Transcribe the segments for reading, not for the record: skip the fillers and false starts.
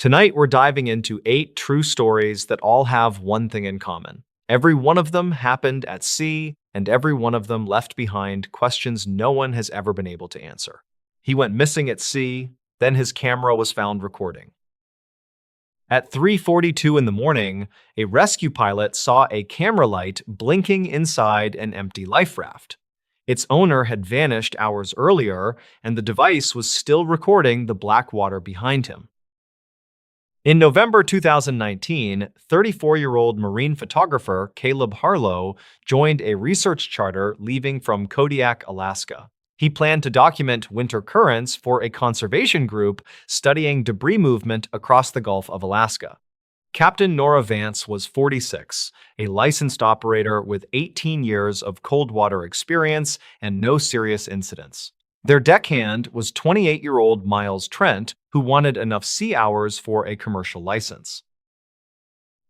Tonight, we're diving into 8 true stories that all have one thing in common. Every one of them happened at sea, and every one of them left behind questions no one has ever been able to answer. He went missing at sea, then his camera was found recording. At 3:42 in the morning, a rescue pilot saw a camera light blinking inside an empty life raft. Its owner had vanished hours earlier, and the device was still recording the black water behind him. In November 2019, 34-year-old marine photographer Caleb Harlow joined a research charter leaving from Kodiak, Alaska. He planned to document winter currents for a conservation group studying debris movement across the Gulf of Alaska. Captain Nora Vance was 46, a licensed operator with 18 years of cold water experience and no serious incidents. Their deckhand was 28-year-old Miles Trent, who wanted enough sea hours for a commercial license.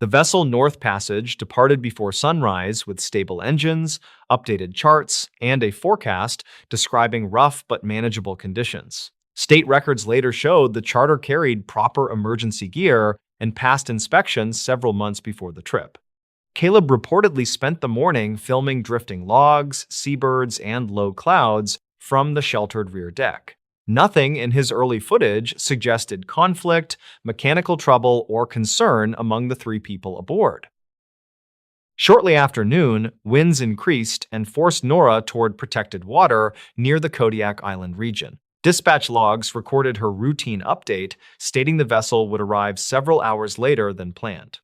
The vessel North Passage departed before sunrise with stable engines, updated charts, and a forecast describing rough but manageable conditions. State records later showed the charter carried proper emergency gear and passed inspections several months before the trip. Caleb reportedly spent the morning filming drifting logs, seabirds, and low clouds from the sheltered rear deck. Nothing in his early footage suggested conflict, mechanical trouble, or concern among the 3 people aboard. Shortly after noon, winds increased and forced Nora toward protected water near the Kodiak Island region. Dispatch logs recorded her routine update, stating the vessel would arrive several hours later than planned.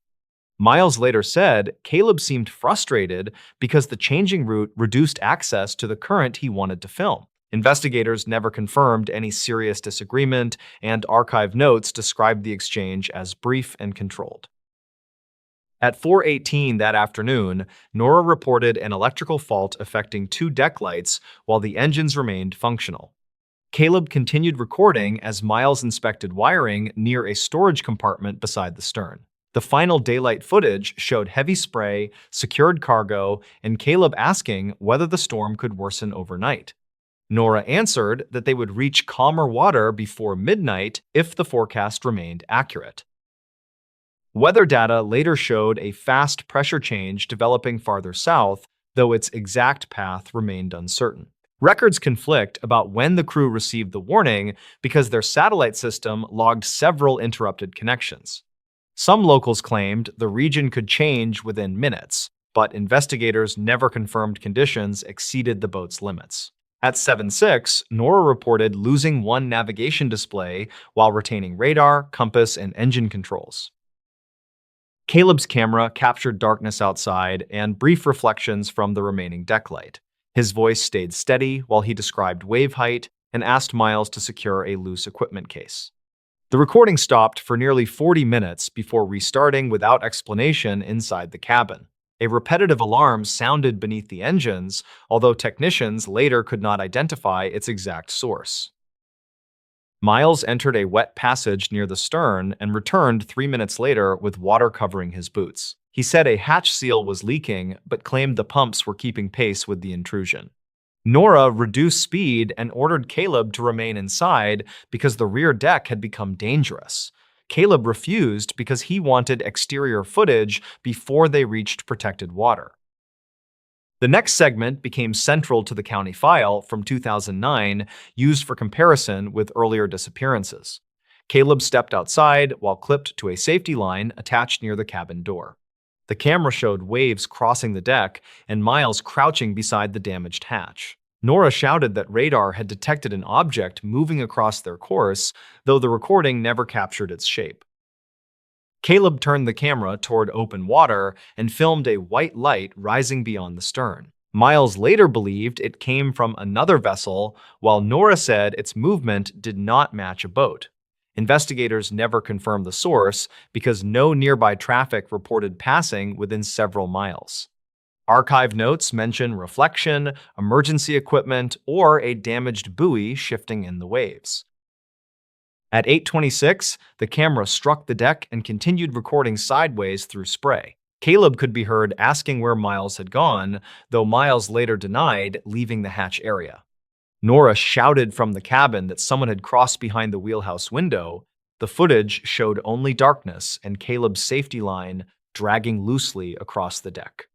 Miles later said Caleb seemed frustrated because the changing route reduced access to the current he wanted to film. Investigators never confirmed any serious disagreement, and archive notes described the exchange as brief and controlled. At 4:18 that afternoon, Nora reported an electrical fault affecting 2 deck lights while the engines remained functional. Caleb continued recording as Miles inspected wiring near a storage compartment beside the stern. The final daylight footage showed heavy spray, secured cargo, and Caleb asking whether the storm could worsen overnight. Nora answered that they would reach calmer water before midnight if the forecast remained accurate. Weather data later showed a fast pressure change developing farther south, though its exact path remained uncertain. Records conflict about when the crew received the warning because their satellite system logged several interrupted connections. Some locals claimed the region could change within minutes, but investigators never confirmed conditions exceeded the boat's limits. At 7:06, Nora reported losing one navigation display while retaining radar, compass, and engine controls. Caleb's camera captured darkness outside and brief reflections from the remaining deck light. His voice stayed steady while he described wave height and asked Miles to secure a loose equipment case. The recording stopped for nearly 40 minutes before restarting without explanation inside the cabin. A repetitive alarm sounded beneath the engines, although technicians later could not identify its exact source. Miles entered a wet passage near the stern and returned 3 minutes later with water covering his boots. He said a hatch seal was leaking, but claimed the pumps were keeping pace with the intrusion. Nora reduced speed and ordered Caleb to remain inside because the rear deck had become dangerous. Caleb refused because he wanted exterior footage before they reached protected water. The next segment became central to the county file from 2009, used for comparison with earlier disappearances. Caleb stepped outside while clipped to a safety line attached near the cabin door. The camera showed waves crossing the deck and Miles crouching beside the damaged hatch. Nora shouted that radar had detected an object moving across their course, though the recording never captured its shape. Caleb turned the camera toward open water and filmed a white light rising beyond the stern. Miles later believed it came from another vessel, while Nora said its movement did not match a boat. Investigators never confirmed the source because no nearby traffic reported passing within several miles. Archive notes mention reflection, emergency equipment, or a damaged buoy shifting in the waves. At 8:26, the camera struck the deck and continued recording sideways through spray. Caleb could be heard asking where Miles had gone, though Miles later denied leaving the hatch area. Nora shouted from the cabin that someone had crossed behind the wheelhouse window, The footage showed only darkness and Caleb's safety line dragging loosely across the deck.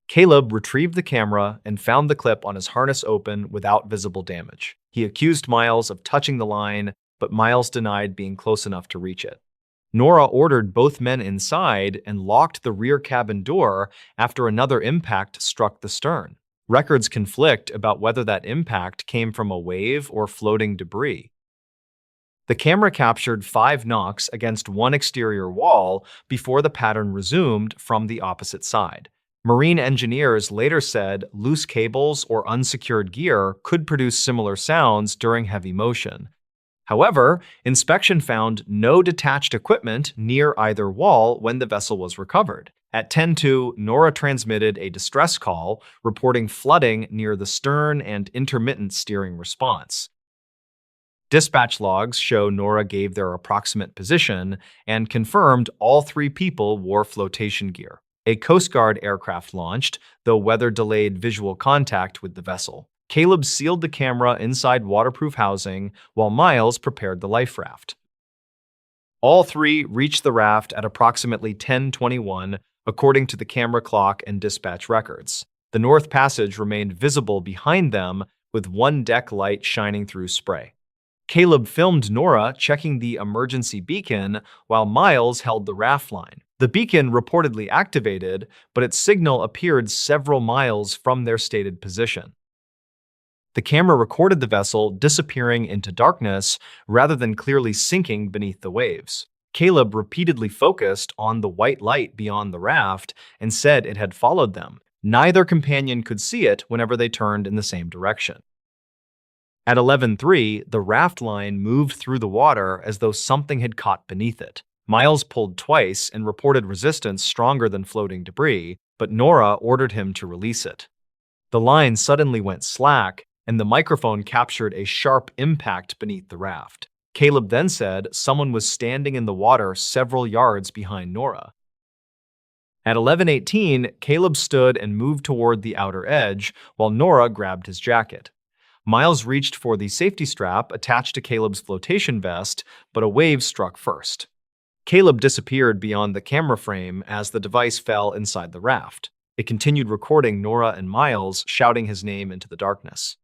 Caleb retrieved the camera and found the clip on his harness open without visible damage. He accused Miles of touching the line, but Miles denied being close enough to reach it. Nora ordered both men inside and locked the rear cabin door after another impact struck the stern. Records conflict about whether that impact came from a wave or floating debris. The camera captured 5 knocks against one exterior wall before the pattern resumed from the opposite side. Marine engineers later said loose cables or unsecured gear could produce similar sounds during heavy motion. However, inspection found no detached equipment near either wall when the vessel was recovered. At 10:02, Nora transmitted a distress call reporting flooding near the stern and intermittent steering response. Dispatch logs show Nora gave their approximate position and confirmed all 3 people wore flotation gear. A Coast Guard aircraft launched, though weather delayed visual contact with the vessel. Caleb sealed the camera inside waterproof housing while Miles prepared the life raft. All 3 reached the raft at approximately 10:21, according to the camera clock and dispatch records. The North Passage remained visible behind them, with one deck light shining through spray. Caleb filmed Nora checking the emergency beacon while Miles held the raft line. The beacon reportedly activated, but its signal appeared several miles from their stated position. The camera recorded the vessel disappearing into darkness rather than clearly sinking beneath the waves. Caleb repeatedly focused on the white light beyond the raft and said it had followed them. Neither companion could see it whenever they turned in the same direction. At 11:03, the raft line moved through the water as though something had caught beneath it. Miles pulled twice and reported resistance stronger than floating debris, but Nora ordered him to release it. The line suddenly went slack, and the microphone captured a sharp impact beneath the raft. Caleb then said someone was standing in the water several yards behind Nora. At 11:18, Caleb stood and moved toward the outer edge, while Nora grabbed his jacket. Miles reached for the safety strap attached to Caleb's flotation vest, but a wave struck first. Caleb disappeared beyond the camera frame as the device fell inside the raft. It continued recording Nora and Miles shouting his name into the darkness.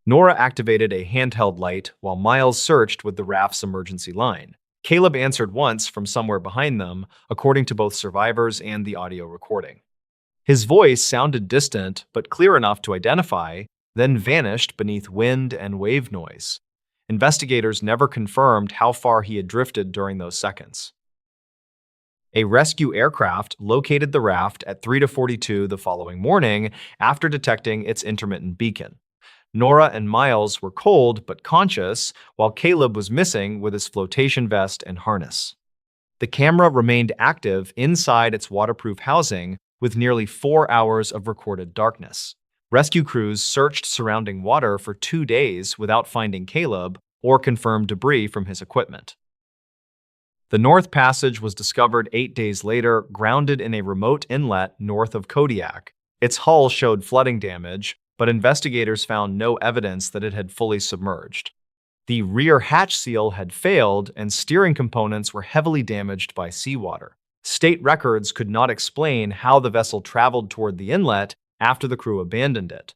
Nora activated a handheld light while Miles searched with the raft's emergency line. Caleb answered once from somewhere behind them, according to both survivors and the audio recording. His voice sounded distant but clear enough to identify, then vanished beneath wind and wave noise. Investigators never confirmed how far he had drifted during those seconds. A rescue aircraft located the raft at 3:42 the following morning after detecting its intermittent beacon. Nora and Miles were cold but conscious, while Caleb was missing with his flotation vest and harness. The camera remained active inside its waterproof housing with nearly 4 hours of recorded darkness. Rescue crews searched surrounding water for 2 days without finding Caleb or confirmed debris from his equipment. The North Passage was discovered 8 days later, grounded in a remote inlet north of Kodiak. Its hull showed flooding damage, but investigators found no evidence that it had fully submerged. The rear hatch seal had failed, and steering components were heavily damaged by seawater. State records could not explain how the vessel traveled toward the inlet after the crew abandoned it.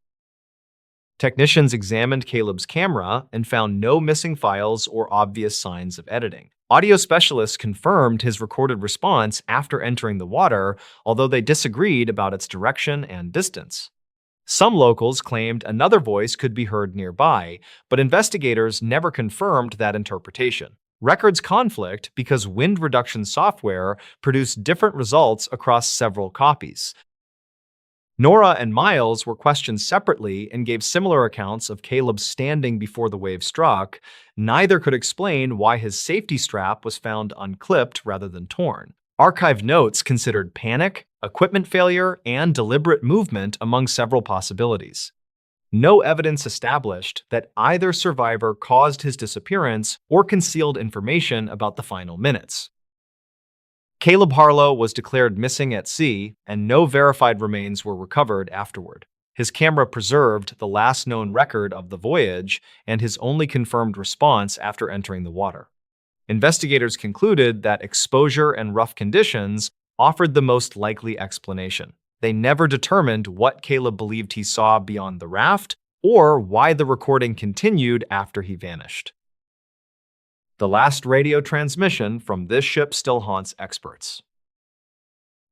Technicians examined Caleb's camera and found no missing files or obvious signs of editing. Audio specialists confirmed his recorded response after entering the water, although they disagreed about its direction and distance. Some locals claimed another voice could be heard nearby, but investigators never confirmed that interpretation. Records conflict because wind reduction software produced different results across several copies. Nora and Miles were questioned separately and gave similar accounts of Caleb standing before the wave struck. Neither could explain why his safety strap was found unclipped rather than torn. Archived notes considered panic, equipment failure, and deliberate movement among several possibilities. No evidence established that either survivor caused his disappearance or concealed information about the final minutes. Caleb Harlow was declared missing at sea, and no verified remains were recovered afterward. His camera preserved the last known record of the voyage and his only confirmed response after entering the water. Investigators concluded that exposure and rough conditions offered the most likely explanation. They never determined what Caleb believed he saw beyond the raft or why the recording continued after he vanished. The last radio transmission from this ship still haunts experts.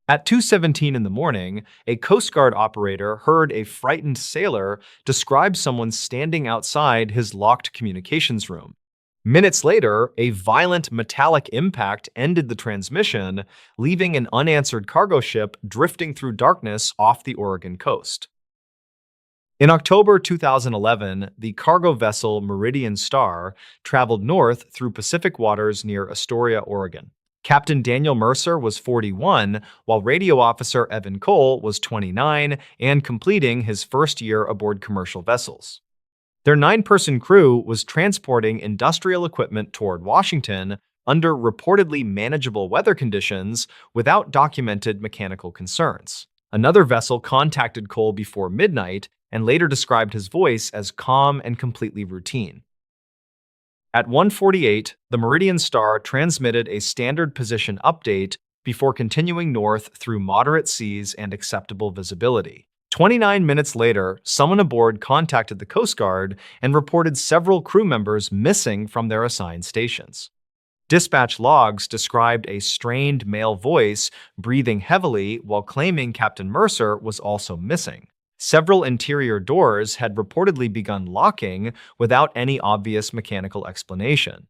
At 2:17 in the morning, a Coast Guard operator heard a frightened sailor describe someone standing outside his locked communications room. Minutes later, a violent metallic impact ended the transmission, leaving an unanswered cargo ship drifting through darkness off the Oregon coast. In October 2011, the cargo vessel Meridian Star traveled north through Pacific waters near Astoria, Oregon. Captain Daniel Mercer was 41, while radio officer Evan Cole was 29 and completing his first year aboard commercial vessels. Their 9-person crew was transporting industrial equipment toward Washington under reportedly manageable weather conditions without documented mechanical concerns. Another vessel contacted Cole before midnight and later described his voice as calm and completely routine. At 1:48, the Meridian Star transmitted a standard position update before continuing north through moderate seas and acceptable visibility. 29 minutes later, someone aboard contacted the Coast Guard and reported several crew members missing from their assigned stations. Dispatch logs described a strained male voice breathing heavily while claiming Captain Mercer was also missing. Several interior doors had reportedly begun locking without any obvious mechanical explanation.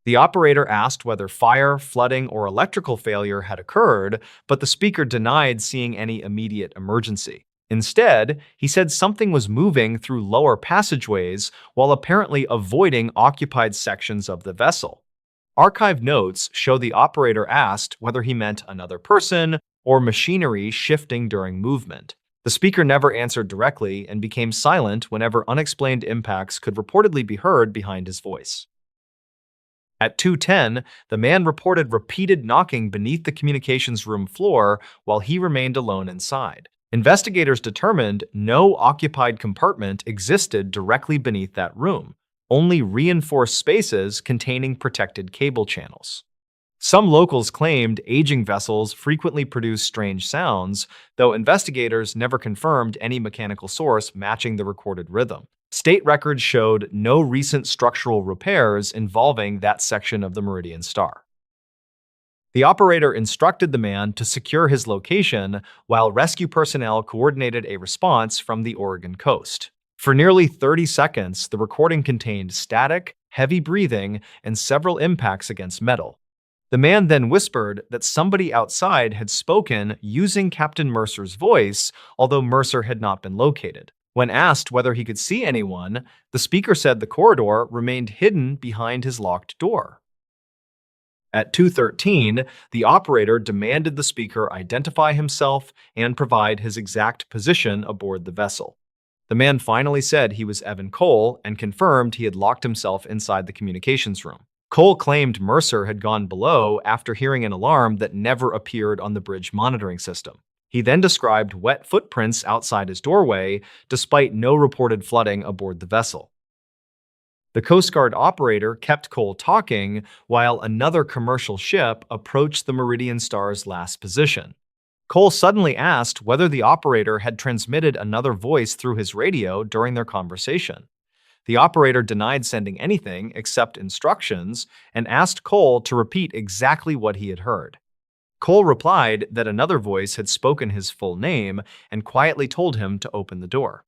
The operator asked whether fire, flooding, or electrical failure had occurred, but the speaker denied seeing any immediate emergency. Instead, he said something was moving through lower passageways while apparently avoiding occupied sections of the vessel. Archive notes show the operator asked whether he meant another person or machinery shifting during movement. The speaker never answered directly and became silent whenever unexplained impacts could reportedly be heard behind his voice. At 2:10, the man reported repeated knocking beneath the communications room floor while he remained alone inside. Investigators determined no occupied compartment existed directly beneath that room, only reinforced spaces containing protected cable channels. Some locals claimed aging vessels frequently produce strange sounds, though investigators never confirmed any mechanical source matching the recorded rhythm. State records showed no recent structural repairs involving that section of the Meridian Star. The operator instructed the man to secure his location while rescue personnel coordinated a response from the Oregon coast. For nearly 30 seconds, the recording contained static, heavy breathing, and several impacts against metal. The man then whispered that somebody outside had spoken using Captain Mercer's voice, although Mercer had not been located. When asked whether he could see anyone, the speaker said the corridor remained hidden behind his locked door. At 2:13, the operator demanded the speaker identify himself and provide his exact position aboard the vessel. The man finally said he was Evan Cole and confirmed he had locked himself inside the communications room. Cole claimed Mercer had gone below after hearing an alarm that never appeared on the bridge monitoring system. He then described wet footprints outside his doorway, despite no reported flooding aboard the vessel. The Coast Guard operator kept Cole talking while another commercial ship approached the Meridian Star's last position. Cole suddenly asked whether the operator had transmitted another voice through his radio during their conversation. The operator denied sending anything except instructions and asked Cole to repeat exactly what he had heard. Cole replied that another voice had spoken his full name and quietly told him to open the door.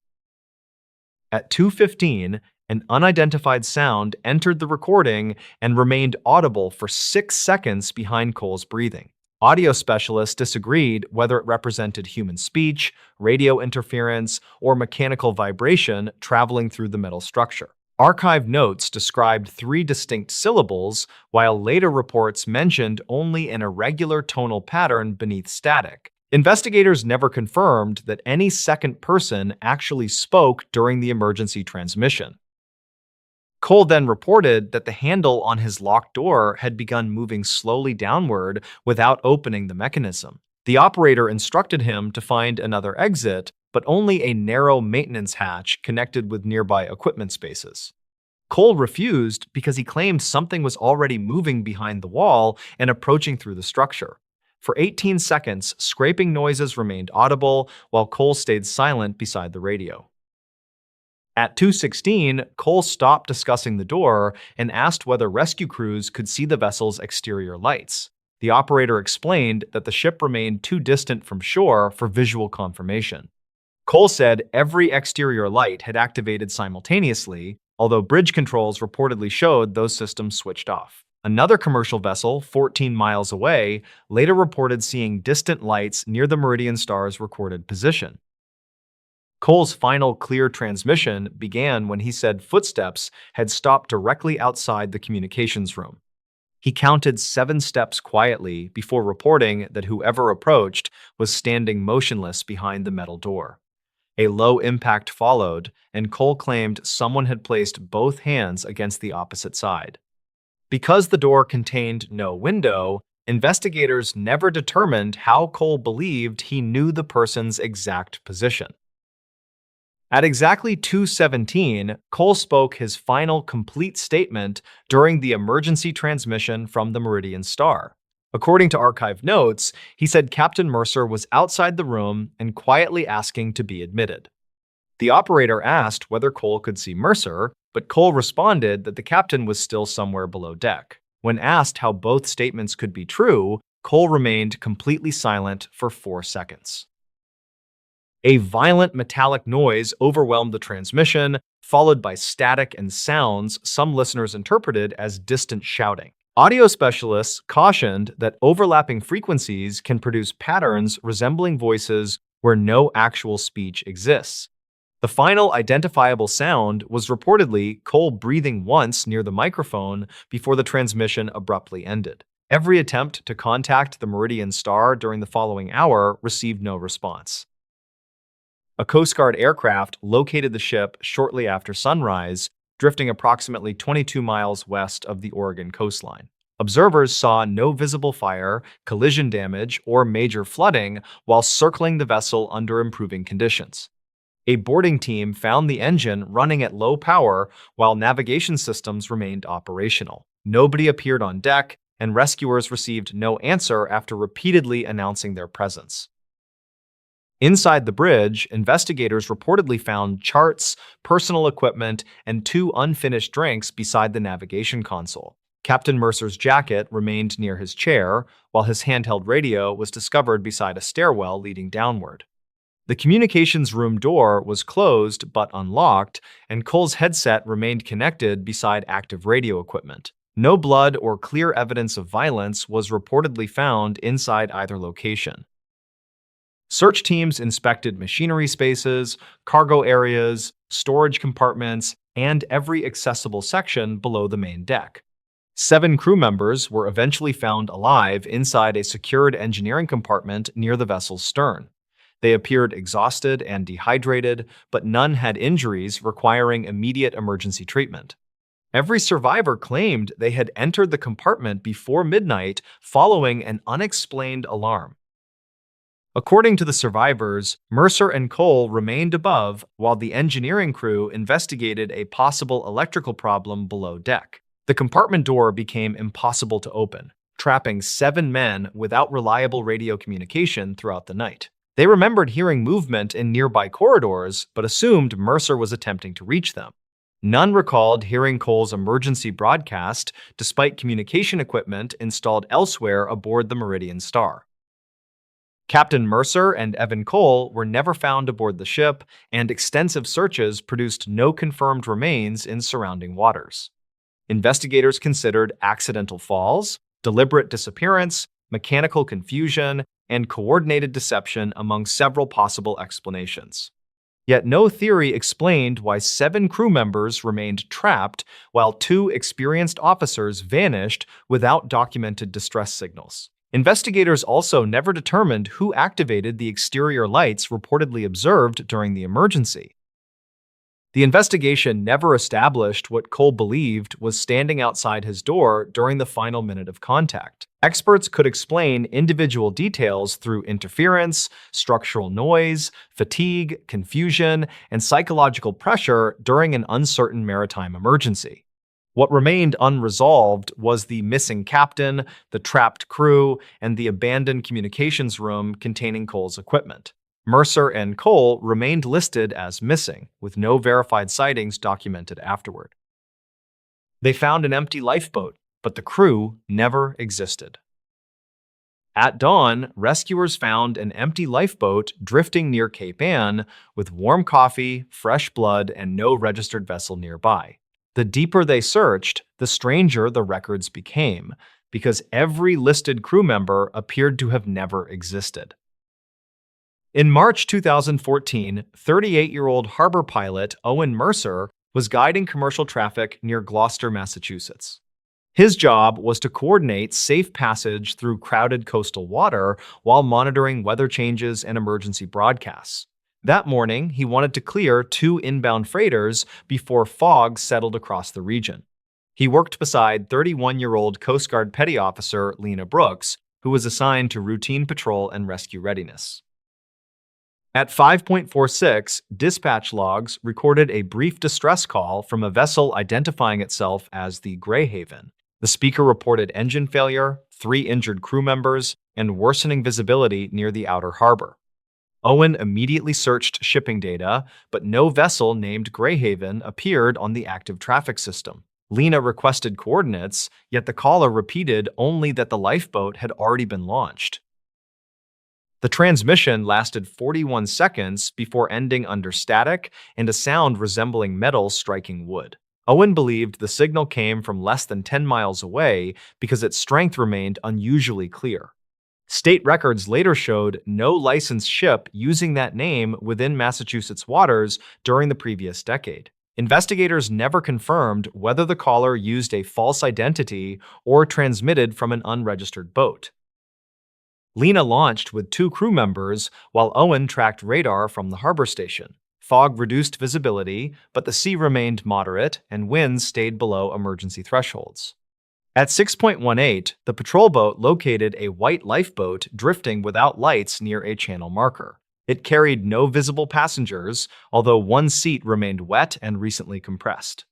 At 2:15, an unidentified sound entered the recording and remained audible for 6 seconds behind Cole's breathing. Audio specialists disagreed whether it represented human speech, radio interference, or mechanical vibration traveling through the metal structure. Archive notes described 3 distinct syllables, while later reports mentioned only an irregular tonal pattern beneath static. Investigators never confirmed that any second person actually spoke during the emergency transmission. Cole then reported that the handle on his locked door had begun moving slowly downward without opening the mechanism. The operator instructed him to find another exit, but only a narrow maintenance hatch connected with nearby equipment spaces. Cole refused because he claimed something was already moving behind the wall and approaching through the structure. For 18 seconds, scraping noises remained audible while Cole stayed silent beside the radio. At 2:16, Cole stopped discussing the door and asked whether rescue crews could see the vessel's exterior lights. The operator explained that the ship remained too distant from shore for visual confirmation. Cole said every exterior light had activated simultaneously, although bridge controls reportedly showed those systems switched off. Another commercial vessel, 14 miles away, later reported seeing distant lights near the Meridian Star's recorded position. Cole's final clear transmission began when he said footsteps had stopped directly outside the communications room. He counted 7 steps quietly before reporting that whoever approached was standing motionless behind the metal door. A low impact followed, and Cole claimed someone had placed both hands against the opposite side. Because the door contained no window, investigators never determined how Cole believed he knew the person's exact position. At exactly 2:17, Cole spoke his final complete statement during the emergency transmission from the Meridian Star. According to archived notes, he said Captain Mercer was outside the room and quietly asking to be admitted. The operator asked whether Cole could see Mercer, but Cole responded that the captain was still somewhere below deck. When asked how both statements could be true, Cole remained completely silent for 4 seconds. A violent metallic noise overwhelmed the transmission, followed by static and sounds some listeners interpreted as distant shouting. Audio specialists cautioned that overlapping frequencies can produce patterns resembling voices where no actual speech exists. The final identifiable sound was reportedly Cole breathing once near the microphone before the transmission abruptly ended. Every attempt to contact the Meridian Star during the following hour received no response. A Coast Guard aircraft located the ship shortly after sunrise, drifting approximately 22 miles west of the Oregon coastline. Observers saw no visible fire, collision damage, or major flooding while circling the vessel under improving conditions. A boarding team found the engine running at low power while navigation systems remained operational. Nobody appeared on deck, and rescuers received no answer after repeatedly announcing their presence. Inside the bridge, investigators reportedly found charts, personal equipment, and 2 unfinished drinks beside the navigation console. Captain Mercer's jacket remained near his chair, while his handheld radio was discovered beside a stairwell leading downward. The communications room door was closed but unlocked, and Cole's headset remained connected beside active radio equipment. No blood or clear evidence of violence was reportedly found inside either location. Search teams inspected machinery spaces, cargo areas, storage compartments, and every accessible section below the main deck. 7 crew members were eventually found alive inside a secured engineering compartment near the vessel's stern. They appeared exhausted and dehydrated, but none had injuries requiring immediate emergency treatment. Every survivor claimed they had entered the compartment before midnight following an unexplained alarm. According to the survivors, Mercer and Cole remained above while the engineering crew investigated a possible electrical problem below deck. The compartment door became impossible to open, trapping 7 men without reliable radio communication throughout the night. They remembered hearing movement in nearby corridors, but assumed Mercer was attempting to reach them. None recalled hearing Cole's emergency broadcast, despite communication equipment installed elsewhere aboard the Meridian Star. Captain Mercer and Evan Cole were never found aboard the ship, and extensive searches produced no confirmed remains in surrounding waters. Investigators considered accidental falls, deliberate disappearance, mechanical confusion, and coordinated deception among several possible explanations. Yet no theory explained why 7 crew members remained trapped while 2 experienced officers vanished without documented distress signals. Investigators also never determined who activated the exterior lights reportedly observed during the emergency. The investigation never established what Cole believed was standing outside his door during the final minute of contact. Experts could explain individual details through interference, structural noise, fatigue, confusion, and psychological pressure during an uncertain maritime emergency. What remained unresolved was the missing captain, the trapped crew, and the abandoned communications room containing Cole's equipment. Mercer and Cole remained listed as missing, with no verified sightings documented afterward. They found an empty lifeboat, but the crew never existed. At dawn, rescuers found an empty lifeboat drifting near Cape Ann with warm coffee, fresh blood, and no registered vessel nearby. The deeper they searched, the stranger the records became, because every listed crew member appeared to have never existed. In March 2014, 38-year-old harbor pilot Owen Mercer was guiding commercial traffic near Gloucester, Massachusetts. His job was to coordinate safe passage through crowded coastal water while monitoring weather changes and emergency broadcasts. That morning, he wanted to clear 2 inbound freighters before fog settled across the region. He worked beside 31-year-old Coast Guard Petty Officer Lena Brooks, who was assigned to routine patrol and rescue readiness. At 5:46, dispatch logs recorded a brief distress call from a vessel identifying itself as the Greyhaven. The speaker reported engine failure, 3 injured crew members, and worsening visibility near the outer harbor. Owen immediately searched shipping data, but no vessel named Greyhaven appeared on the active traffic system. Lena requested coordinates, yet the caller repeated only that the lifeboat had already been launched. The transmission lasted 41 seconds before ending under static and a sound resembling metal striking wood. Owen believed the signal came from less than 10 miles away because its strength remained unusually clear. State records later showed no licensed ship using that name within Massachusetts waters during the previous decade. Investigators never confirmed whether the caller used a false identity or transmitted from an unregistered boat. Lena launched with 2 crew members while Owen tracked radar from the harbor station. Fog reduced visibility, but the sea remained moderate and winds stayed below emergency thresholds. At 6:18, the patrol boat located a white lifeboat drifting without lights near a channel marker. It carried no visible passengers, although 1 seat remained wet and recently compressed.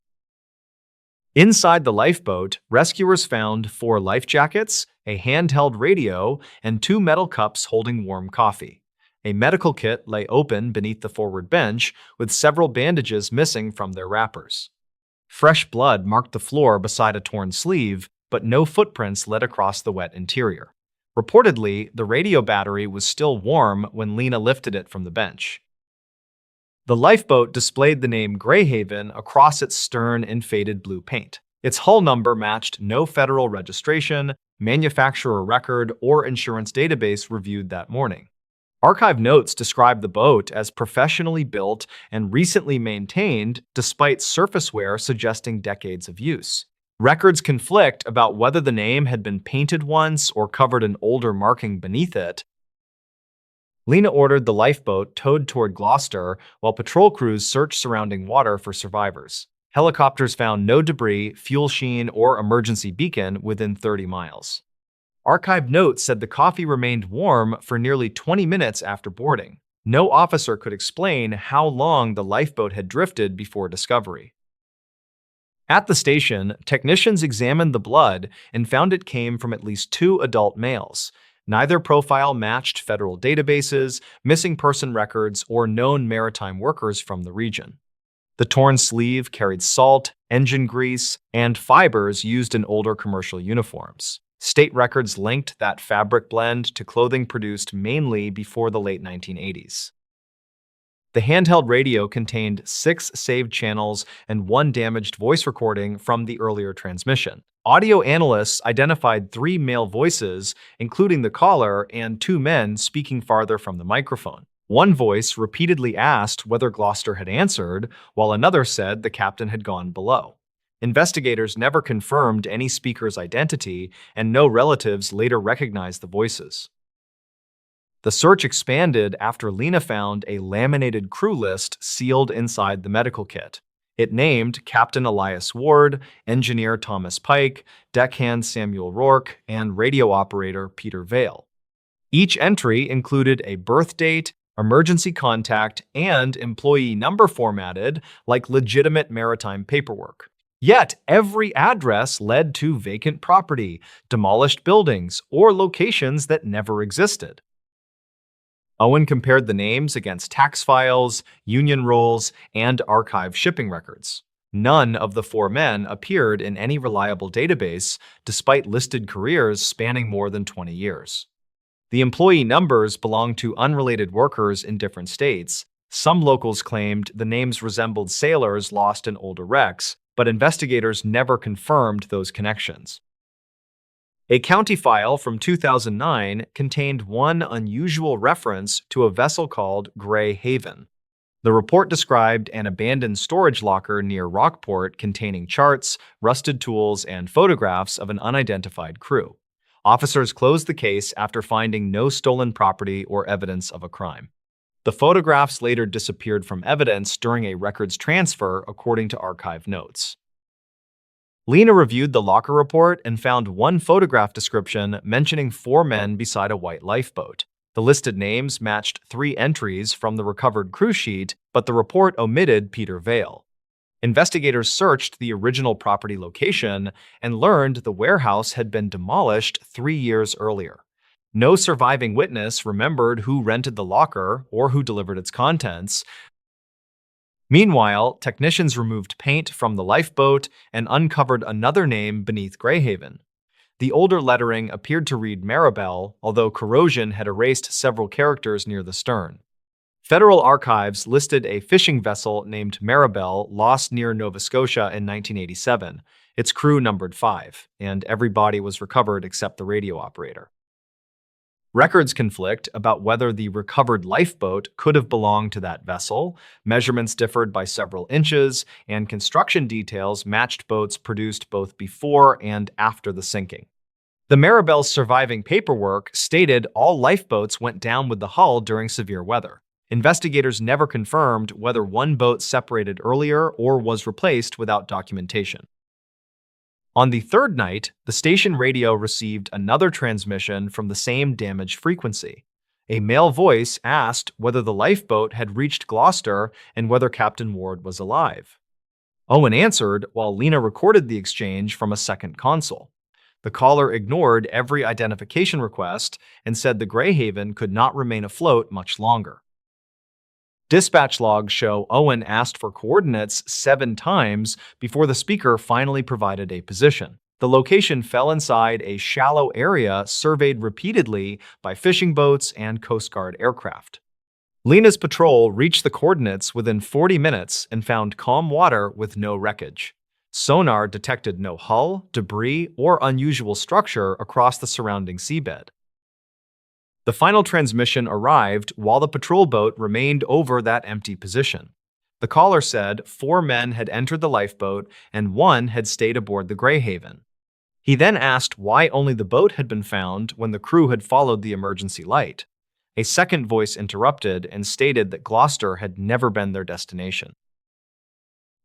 Inside the lifeboat, rescuers found 4 life jackets, a handheld radio, and 2 metal cups holding warm coffee. A medical kit lay open beneath the forward bench, with several bandages missing from their wrappers. Fresh blood marked the floor beside a torn sleeve, but no footprints led across the wet interior. Reportedly, the radio battery was still warm when Lena lifted it from the bench. The lifeboat displayed the name Greyhaven across its stern in faded blue paint. Its hull number matched no federal registration, manufacturer record, or insurance database reviewed that morning. Archive notes describe the boat as professionally built and recently maintained, despite surface wear suggesting decades of use. Records conflict about whether the name had been painted once or covered an older marking beneath it. Lena ordered the lifeboat towed toward Gloucester while patrol crews searched surrounding water for survivors. Helicopters found no debris, fuel sheen, or emergency beacon within 30 miles. Archive notes said the coffee remained warm for nearly 20 minutes after boarding. No officer could explain how long the lifeboat had drifted before discovery. At the station, technicians examined the blood and found it came from at least 2 adult males. Neither profile matched federal databases, missing person records, or known maritime workers from the region. The torn sleeve carried salt, engine grease, and fibers used in older commercial uniforms. State records linked that fabric blend to clothing produced mainly before the late 1980s. The handheld radio contained 6 saved channels and 1 damaged voice recording from the earlier transmission. Audio analysts identified 3 male voices, including the caller and 2 men speaking farther from the microphone. One voice repeatedly asked whether Gloucester had answered, while another said the captain had gone below. Investigators never confirmed any speaker's identity, and no relatives later recognized the voices. The search expanded after Lena found a laminated crew list sealed inside the medical kit. It named Captain Elias Ward, Engineer Thomas Pike, Deckhand Samuel Rourke, and radio operator Peter Vale. Each entry included a birth date, emergency contact, and employee number formatted like legitimate maritime paperwork. Yet, every address led to vacant property, demolished buildings, or locations that never existed. Owen compared the names against tax files, union rolls, and archived shipping records. None of the four men appeared in any reliable database, despite listed careers spanning more than 20 years. The employee numbers belonged to unrelated workers in different states. Some locals claimed the names resembled sailors lost in older wrecks, but investigators never confirmed those connections. A county file from 2009 contained one unusual reference to a vessel called Grey Haven. The report described an abandoned storage locker near Rockport containing charts, rusted tools, and photographs of an unidentified crew. Officers closed the case after finding no stolen property or evidence of a crime. The photographs later disappeared from evidence during a records transfer, according to archive notes. Lena reviewed the locker report and found one photograph description mentioning four men beside a white lifeboat. The listed names matched 3 entries from the recovered crew sheet, but the report omitted Peter Vale. Investigators searched the original property location and learned the warehouse had been demolished 3 years earlier. No surviving witness remembered who rented the locker or who delivered its contents. Meanwhile, technicians removed paint from the lifeboat and uncovered another name beneath Greyhaven. The older lettering appeared to read MrBallen, although corrosion had erased several characters near the stern. Federal archives listed a fishing vessel named MrBallen lost near Nova Scotia in 1987. Its crew numbered 5, and every body was recovered except the radio operator. Records conflict about whether the recovered lifeboat could have belonged to that vessel. Measurements differed by several inches, and construction details matched boats produced both before and after the sinking. The MrBallen's surviving paperwork stated all lifeboats went down with the hull during severe weather. Investigators never confirmed whether one boat separated earlier or was replaced without documentation. On the third night, the station radio received another transmission from the same damaged frequency. A male voice asked whether the lifeboat had reached Gloucester and whether Captain Ward was alive. Owen answered while Lena recorded the exchange from a second console. The caller ignored every identification request and said the Greyhaven could not remain afloat much longer. Dispatch logs show Owen asked for coordinates 7 times before the speaker finally provided a position. The location fell inside a shallow area surveyed repeatedly by fishing boats and Coast Guard aircraft. Lena's patrol reached the coordinates within 40 minutes and found calm water with no wreckage. Sonar detected no hull, debris, or unusual structure across the surrounding seabed. The final transmission arrived while the patrol boat remained over that empty position. The caller said 4 men had entered the lifeboat and 1 had stayed aboard the Greyhaven. He then asked why only the boat had been found when the crew had followed the emergency light. A second voice interrupted and stated that Gloucester had never been their destination.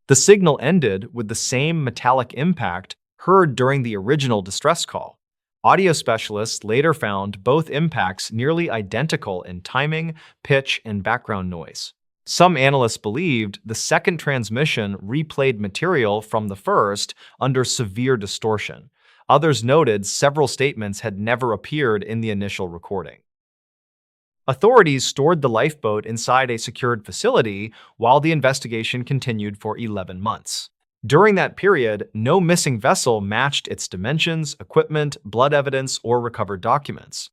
The signal ended with the same metallic impact heard during the original distress call. Audio specialists later found both impacts nearly identical in timing, pitch, and background noise. Some analysts believed the second transmission replayed material from the first under severe distortion. Others noted several statements had never appeared in the initial recording. Authorities stored the lifeboat inside a secured facility while the investigation continued for 11 months. During that period, no missing vessel matched its dimensions, equipment, blood evidence, or recovered documents.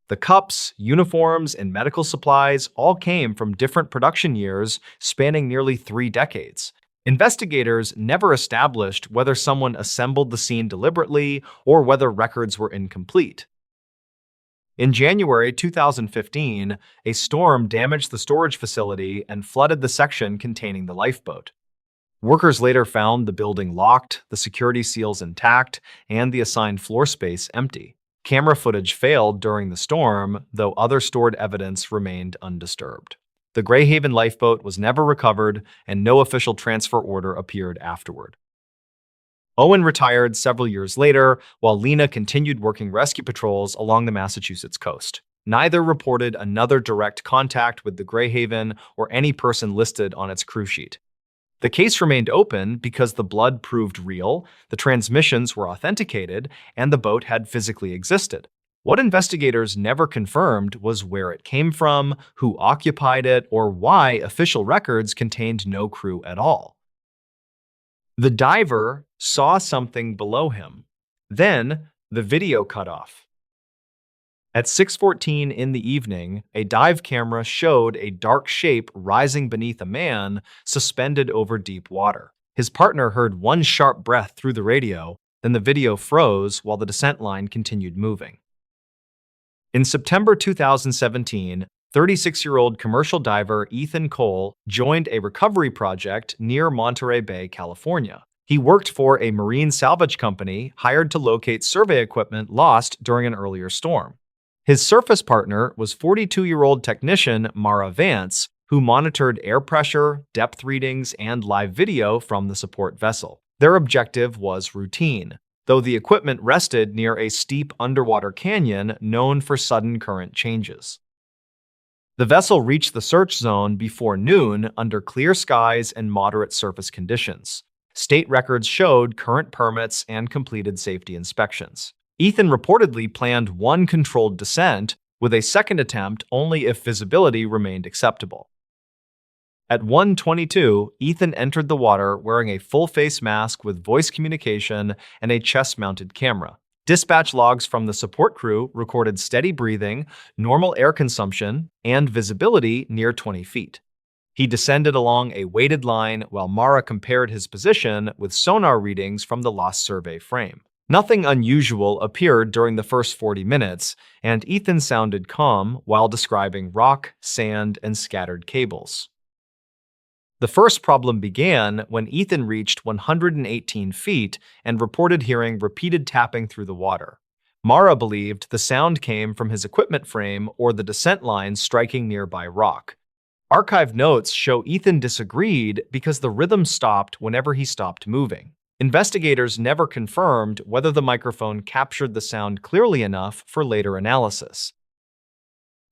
The cups, uniforms, and medical supplies all came from different production years spanning nearly 3 decades. Investigators never established whether someone assembled the scene deliberately or whether records were incomplete. In January 2015, a storm damaged the storage facility and flooded the section containing the lifeboat. Workers later found the building locked, the security seals intact, and the assigned floor space empty. Camera footage failed during the storm, though other stored evidence remained undisturbed. The Greyhaven lifeboat was never recovered, and no official transfer order appeared afterward. Owen retired several years later, while Lena continued working rescue patrols along the Massachusetts coast. Neither reported another direct contact with the Greyhaven or any person listed on its crew sheet. The case remained open because the blood proved real, the transmissions were authenticated, and the boat had physically existed. What investigators never confirmed was where it came from, who occupied it, or why official records contained no crew at all. The diver saw something below him. Then, the video cut off. At 6:14 in the evening, a dive camera showed a dark shape rising beneath a man suspended over deep water. His partner heard one sharp breath through the radio, then the video froze while the descent line continued moving. In September 2017, 36-year-old commercial diver Ethan Cole joined a recovery project near Monterey Bay, California. He worked for a marine salvage company hired to locate survey equipment lost during an earlier storm. His surface partner was 42-year-old technician Mara Vance, who monitored air pressure, depth readings, and live video from the support vessel. Their objective was routine, though the equipment rested near a steep underwater canyon known for sudden current changes. The vessel reached the search zone before noon under clear skies and moderate surface conditions. State records showed current permits and completed safety inspections. Ethan reportedly planned one controlled descent, with a second attempt only if visibility remained acceptable. At 1:22, Ethan entered the water wearing a full-face mask with voice communication and a chest-mounted camera. Dispatch logs from the support crew recorded steady breathing, normal air consumption, and visibility near 20 feet. He descended along a weighted line while Mara compared his position with sonar readings from the lost survey frame. Nothing unusual appeared during the first 40 minutes, and Ethan sounded calm while describing rock, sand, and scattered cables. The first problem began when Ethan reached 118 feet and reported hearing repeated tapping through the water. Mara believed the sound came from his equipment frame or the descent line striking nearby rock. Archive notes show Ethan disagreed because the rhythm stopped whenever he stopped moving. Investigators never confirmed whether the microphone captured the sound clearly enough for later analysis.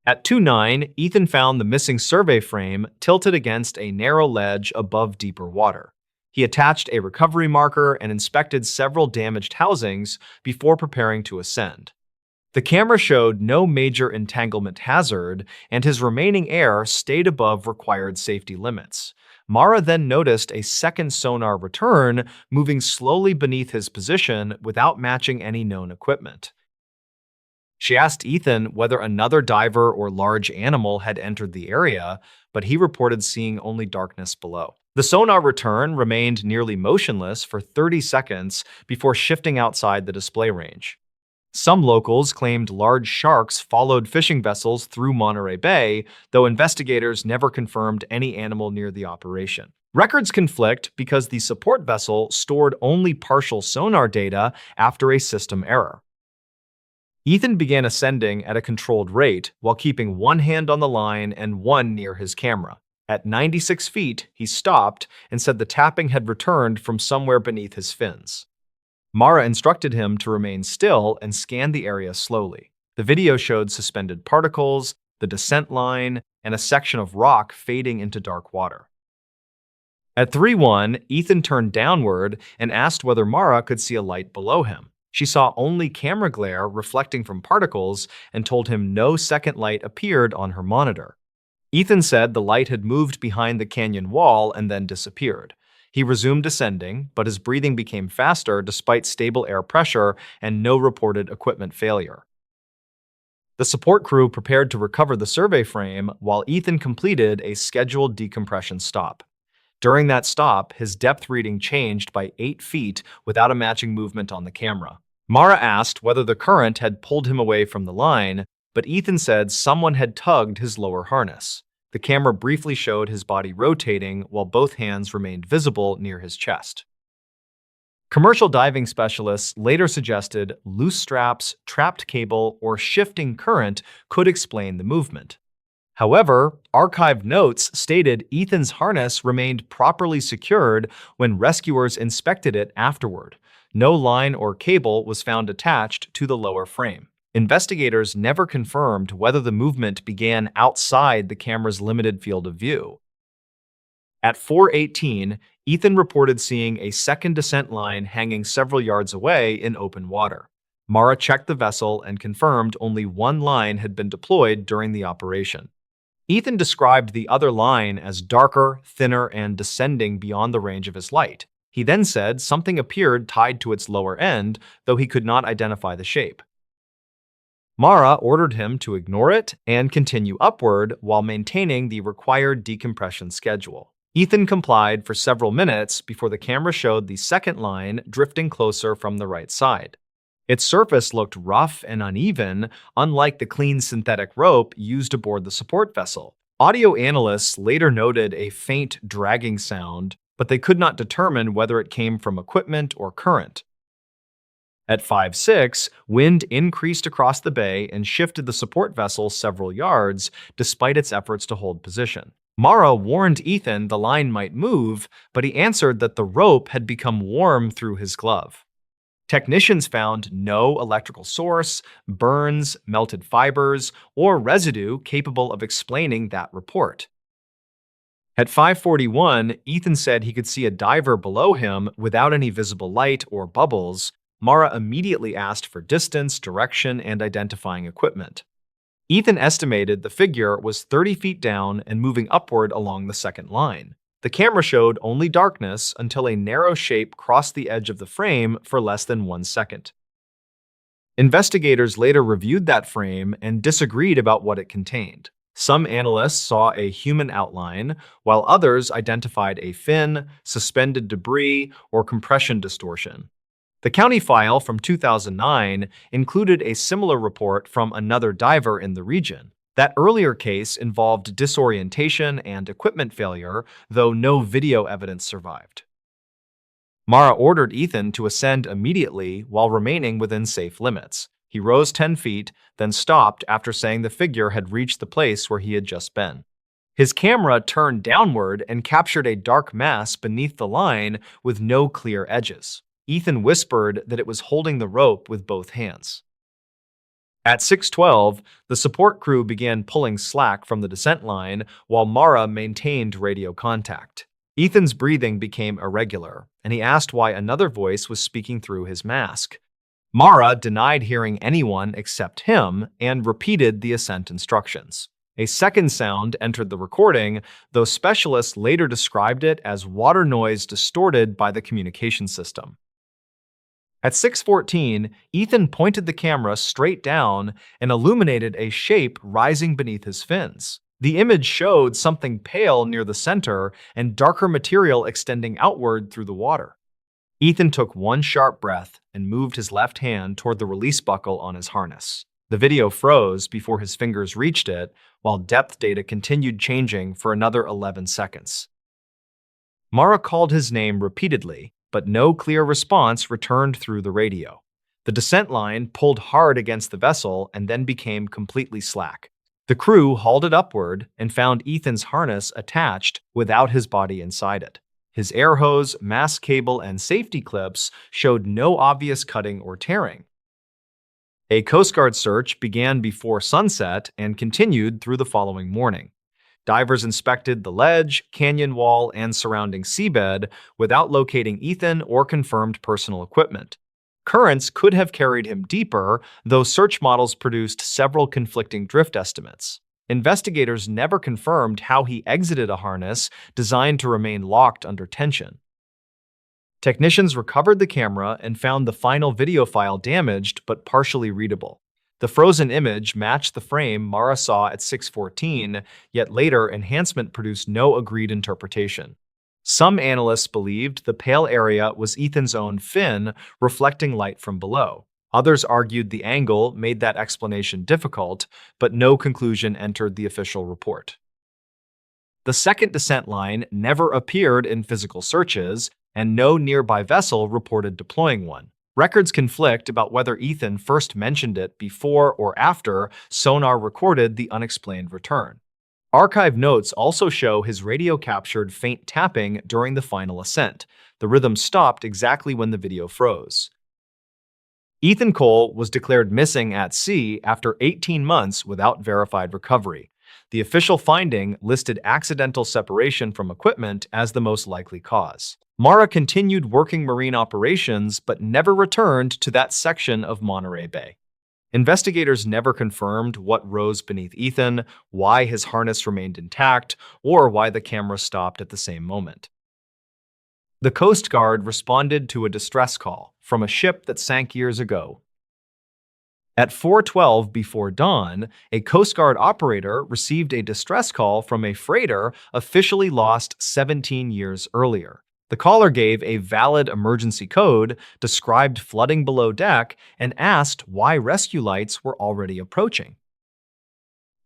At 2:09, Ethan found the missing survey frame tilted against a narrow ledge above deeper water. He attached a recovery marker and inspected several damaged housings before preparing to ascend. The camera showed no major entanglement hazard, and his remaining air stayed above required safety limits. Mara then noticed a second sonar return, moving slowly beneath his position without matching any known equipment. She asked Ethan whether another diver or large animal had entered the area, but he reported seeing only darkness below. The sonar return remained nearly motionless for 30 seconds before shifting outside the display range. Some locals claimed large sharks followed fishing vessels through Monterey Bay, though investigators never confirmed any animal near the operation. Records conflict because the support vessel stored only partial sonar data after a system error. Ethan began ascending at a controlled rate while keeping one hand on the line and one near his camera. At 96 feet, he stopped and said the tapping had returned from somewhere beneath his fins. Mara instructed him to remain still and scan the area slowly. The video showed suspended particles, the descent line, and a section of rock fading into dark water. At 3:01, Ethan turned downward and asked whether Mara could see a light below him. She saw only camera glare reflecting from particles and told him no second light appeared on her monitor. Ethan said the light had moved behind the canyon wall and then disappeared. He resumed ascending, but his breathing became faster despite stable air pressure and no reported equipment failure. The support crew prepared to recover the survey frame while Ethan completed a scheduled decompression stop. During that stop, his depth reading changed by 8 feet without a matching movement on the camera. Mara asked whether the current had pulled him away from the line, but Ethan said someone had tugged his lower harness. The camera briefly showed his body rotating while both hands remained visible near his chest. Commercial diving specialists later suggested loose straps, trapped cable, or shifting current could explain the movement. However, archived notes stated Ethan's harness remained properly secured when rescuers inspected it afterward. No line or cable was found attached to the lower frame. Investigators never confirmed whether the movement began outside the camera's limited field of view. At 4:18, Ethan reported seeing a second descent line hanging several yards away in open water. Mara checked the vessel and confirmed only one line had been deployed during the operation. Ethan described the other line as darker, thinner, and descending beyond the range of his light. He then said something appeared tied to its lower end, though he could not identify the shape. Mara ordered him to ignore it and continue upward while maintaining the required decompression schedule. Ethan complied for several minutes before the camera showed the second line drifting closer from the right side. Its surface looked rough and uneven, unlike the clean synthetic rope used aboard the support vessel. Audio analysts later noted a faint dragging sound, but they could not determine whether it came from equipment or current. At 5:06, wind increased across the bay and shifted the support vessel several yards, despite its efforts to hold position. Mara warned Ethan the line might move, but he answered that the rope had become warm through his glove. Technicians found no electrical source, burns, melted fibers, or residue capable of explaining that report. At 5:41, Ethan said he could see a diver below him without any visible light or bubbles. Mara immediately asked for distance, direction, and identifying equipment. Ethan estimated the figure was 30 feet down and moving upward along the second line. The camera showed only darkness until a narrow shape crossed the edge of the frame for less than 1 second. Investigators later reviewed that frame and disagreed about what it contained. Some analysts saw a human outline, while others identified a fin, suspended debris, or compression distortion. The county file from 2009 included a similar report from another diver in the region. That earlier case involved disorientation and equipment failure, though no video evidence survived. Mara ordered Ethan to ascend immediately while remaining within safe limits. He rose 10 feet, then stopped after saying the figure had reached the place where he had just been. His camera turned downward and captured a dark mass beneath the line with no clear edges. Ethan whispered that it was holding the rope with both hands. At 6:12, the support crew began pulling slack from the descent line while Mara maintained radio contact. Ethan's breathing became irregular, and he asked why another voice was speaking through his mask. Mara denied hearing anyone except him and repeated the ascent instructions. A second sound entered the recording, though specialists later described it as water noise distorted by the communication system. At 6:14, Ethan pointed the camera straight down and illuminated a shape rising beneath his fins. The image showed something pale near the center and darker material extending outward through the water. Ethan took one sharp breath and moved his left hand toward the release buckle on his harness. The video froze before his fingers reached it, while depth data continued changing for another 11 seconds. Mara called his name repeatedly, but no clear response returned through the radio. The descent line pulled hard against the vessel and then became completely slack. The crew hauled it upward and found Ethan's harness attached without his body inside it. His air hose, mask cable, and safety clips showed no obvious cutting or tearing. A Coast Guard search began before sunset and continued through the following morning. Divers inspected the ledge, canyon wall, and surrounding seabed without locating Ethan or confirmed personal equipment. Currents could have carried him deeper, though search models produced several conflicting drift estimates. Investigators never confirmed how he exited a harness designed to remain locked under tension. Technicians recovered the camera and found the final video file damaged but partially readable. The frozen image matched the frame Mara saw at 6:14, yet later enhancement produced no agreed interpretation. Some analysts believed the pale area was Ethan's own fin reflecting light from below. Others argued the angle made that explanation difficult, but no conclusion entered the official report. The second descent line never appeared in physical searches, and no nearby vessel reported deploying one. Records conflict about whether Ethan first mentioned it before or after sonar recorded the unexplained return. Archive notes also show his radio captured faint tapping during the final ascent. The rhythm stopped exactly when the video froze. Ethan Cole was declared missing at sea after 18 months without verified recovery. The official finding listed accidental separation from equipment as the most likely cause. Mara continued working marine operations but never returned to that section of Monterey Bay. Investigators never confirmed what rose beneath Ethan, why his harness remained intact, or why the camera stopped at the same moment. The Coast Guard responded to a distress call from a ship that sank years ago. At 4:12 before dawn, a Coast Guard operator received a distress call from a freighter officially lost 17 years earlier. The caller gave a valid emergency code, described flooding below deck, and asked why rescue lights were already approaching.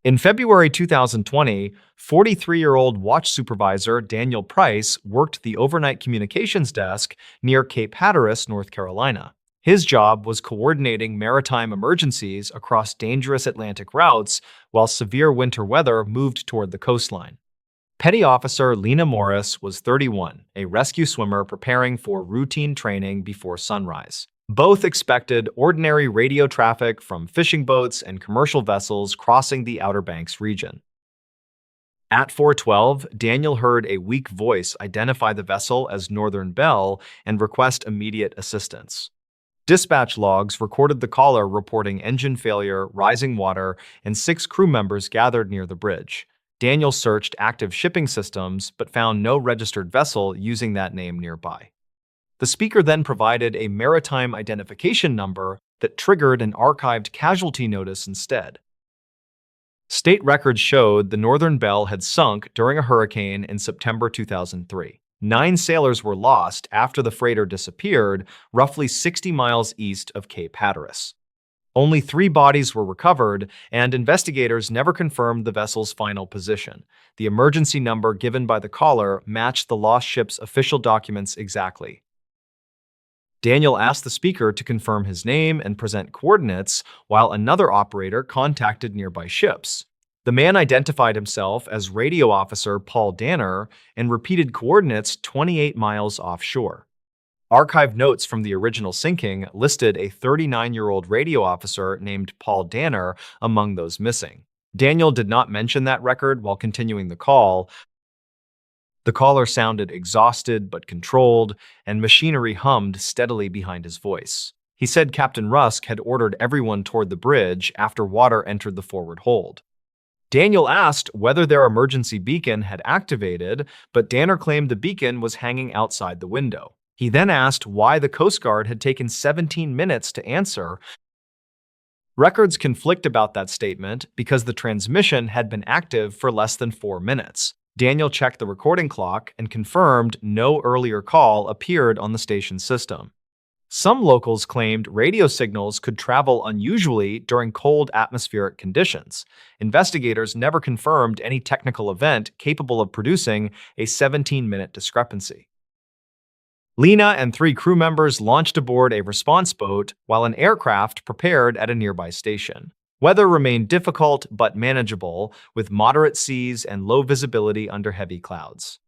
In February 2020, 43-year-old watch supervisor Daniel Price worked the overnight communications desk near Cape Hatteras, North Carolina. His job was coordinating maritime emergencies across dangerous Atlantic routes while severe winter weather moved toward the coastline. Petty Officer Lena Morris was 31, a rescue swimmer preparing for routine training before sunrise. Both expected ordinary radio traffic from fishing boats and commercial vessels crossing the Outer Banks region. At 4:12, Daniel heard a weak voice identify the vessel as Northern Belle and request immediate assistance. Dispatch logs recorded the caller reporting engine failure, rising water, and 6 crew members gathered near the bridge. Daniel searched active shipping systems but found no registered vessel using that name nearby. The speaker then provided a maritime identification number that triggered an archived casualty notice instead. State records showed the Northern Belle had sunk during a hurricane in September 2003. 9 sailors were lost after the freighter disappeared roughly 60 miles east of Cape Hatteras. Only 3 bodies were recovered, and investigators never confirmed the vessel's final position. The emergency number given by the caller matched the lost ship's official documents exactly. Daniel asked the speaker to confirm his name and present coordinates, while another operator contacted nearby ships. The man identified himself as Radio Officer Paul Danner and repeated coordinates 28 miles offshore. Archived notes from the original sinking listed a 39-year-old radio officer named Paul Danner among those missing. Daniel did not mention that record while continuing the call. The caller sounded exhausted but controlled, and machinery hummed steadily behind his voice. He said Captain Rusk had ordered everyone toward the bridge after water entered the forward hold. Daniel asked whether their emergency beacon had activated, but Danner claimed the beacon was hanging outside the window. He then asked why the Coast Guard had taken 17 minutes to answer. Records conflict about that statement because the transmission had been active for less than 4 minutes. Daniel checked the recording clock and confirmed no earlier call appeared on the station system. Some locals claimed radio signals could travel unusually during cold atmospheric conditions. Investigators never confirmed any technical event capable of producing a 17-minute discrepancy. Lena and 3 crew members launched aboard a response boat while an aircraft prepared at a nearby station. Weather remained difficult but manageable, with moderate seas and low visibility under heavy clouds.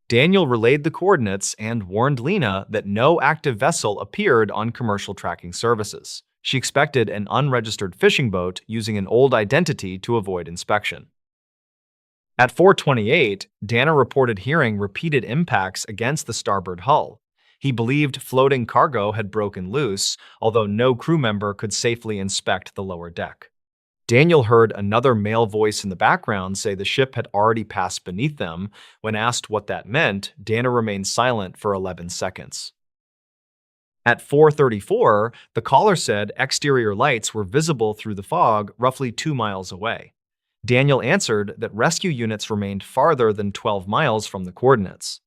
Daniel relayed the coordinates and warned Lena that no active vessel appeared on commercial tracking services. She expected an unregistered fishing boat using an old identity to avoid inspection. At 4:28, Danner reported hearing repeated impacts against the starboard hull. He believed floating cargo had broken loose, although no crew member could safely inspect the lower deck. Daniel heard another male voice in the background say the ship had already passed beneath them. When asked what that meant, Danner remained silent for 11 seconds. At 4:34, the caller said exterior lights were visible through the fog roughly 2 miles away. Daniel answered that rescue units remained farther than 12 miles from the coordinates.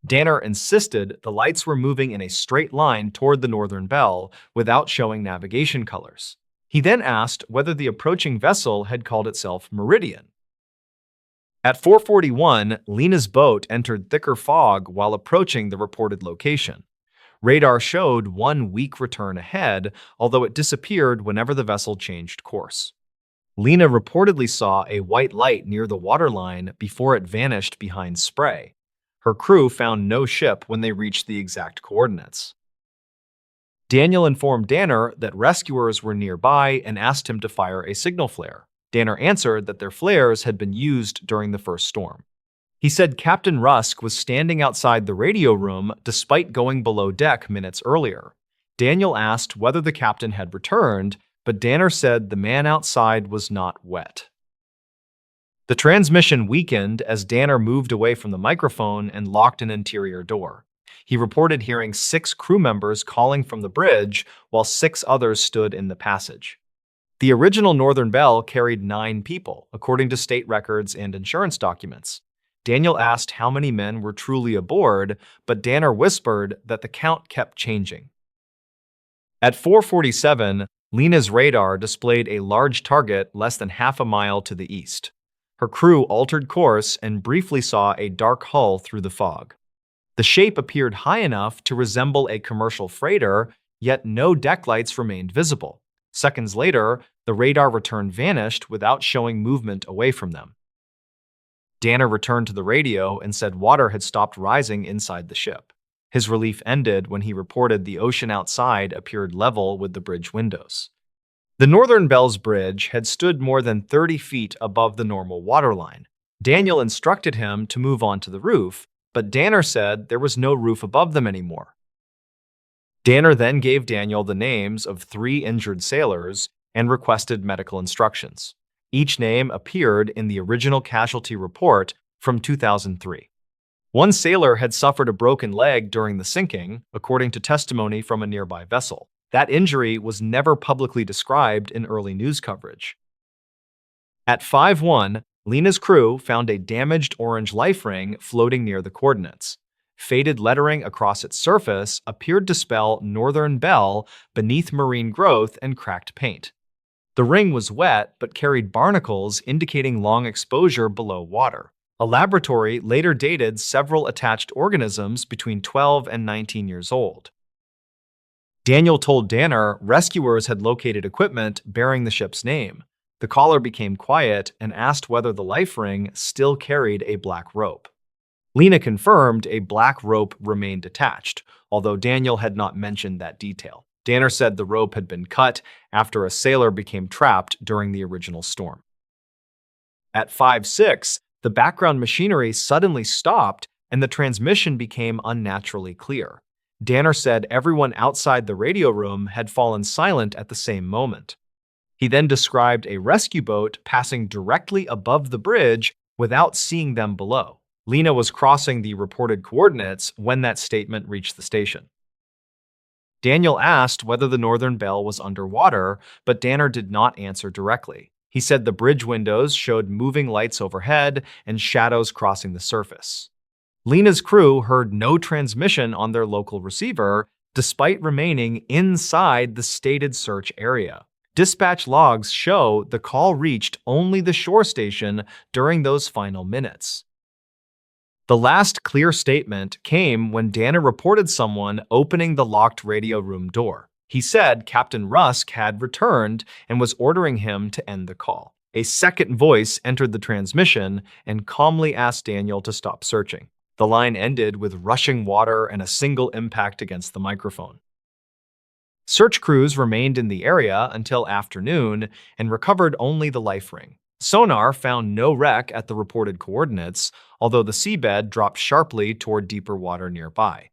Danner insisted the lights were moving in a straight line toward the Northern Belle without showing navigation colors. He then asked whether the approaching vessel had called itself Meridian. At 4:41, Lena's boat entered thicker fog while approaching the reported location. Radar showed one weak return ahead, although it disappeared whenever the vessel changed course. Lena reportedly saw a white light near the waterline before it vanished behind spray. Her crew found no ship when they reached the exact coordinates. Daniel informed Danner that rescuers were nearby and asked him to fire a signal flare. Danner answered that their flares had been used during the first storm. He said Captain Rusk was standing outside the radio room despite going below deck minutes earlier. Daniel asked whether the captain had returned, but Danner said the man outside was not wet. The transmission weakened as Danner moved away from the microphone and locked an interior door. He reported hearing 6 crew members calling from the bridge while 6 others stood in the passage. The original Northern Belle carried 9 people, according to state records and insurance documents. Daniel asked how many men were truly aboard, but Danner whispered that the count kept changing. At 4:47, Lena's radar displayed a large target less than half a mile to the east. Her crew altered course and briefly saw a dark hull through the fog. The shape appeared high enough to resemble a commercial freighter, yet no deck lights remained visible. Seconds later, the radar return vanished without showing movement away from them. Danner returned to the radio and said water had stopped rising inside the ship. His relief ended when he reported the ocean outside appeared level with the bridge windows. The Northern Belle's bridge had stood more than 30 feet above the normal waterline. Daniel instructed him to move on to the roof, but Danner said there was no roof above them anymore. Danner then gave Daniel the names of 3 injured sailors and requested medical instructions. Each name appeared in the original casualty report from 2003. One sailor had suffered a broken leg during the sinking, according to testimony from a nearby vessel. That injury was never publicly described in early news coverage. At 5:01, Lena's crew found a damaged orange life ring floating near the coordinates. Faded lettering across its surface appeared to spell Northern Belle beneath marine growth and cracked paint. The ring was wet but carried barnacles indicating long exposure below water. A laboratory later dated several attached organisms between 12 and 19 years old. Daniel told Danner rescuers had located equipment bearing the ship's name. The caller became quiet and asked whether the life ring still carried a black rope. Lena confirmed a black rope remained attached, although Daniel had not mentioned that detail. Danner said the rope had been cut after a sailor became trapped during the original storm. At 5:06, the background machinery suddenly stopped and the transmission became unnaturally clear. Danner said everyone outside the radio room had fallen silent at the same moment. He then described a rescue boat passing directly above the bridge without seeing them below. Lena was crossing the reported coordinates when that statement reached the station. Daniel asked whether the Northern Belle was underwater, but Danner did not answer directly. He said the bridge windows showed moving lights overhead and shadows crossing the surface. Lena's crew heard no transmission on their local receiver, despite remaining inside the stated search area. Dispatch logs show the call reached only the shore station during those final minutes. The last clear statement came when Danner reported someone opening the locked radio room door. He said Captain Rusk had returned and was ordering him to end the call. A second voice entered the transmission and calmly asked Daniel to stop searching. The line ended with rushing water and a single impact against the microphone. Search crews remained in the area until afternoon and recovered only the life ring. Sonar found no wreck at the reported coordinates, although the seabed dropped sharply toward deeper water nearby.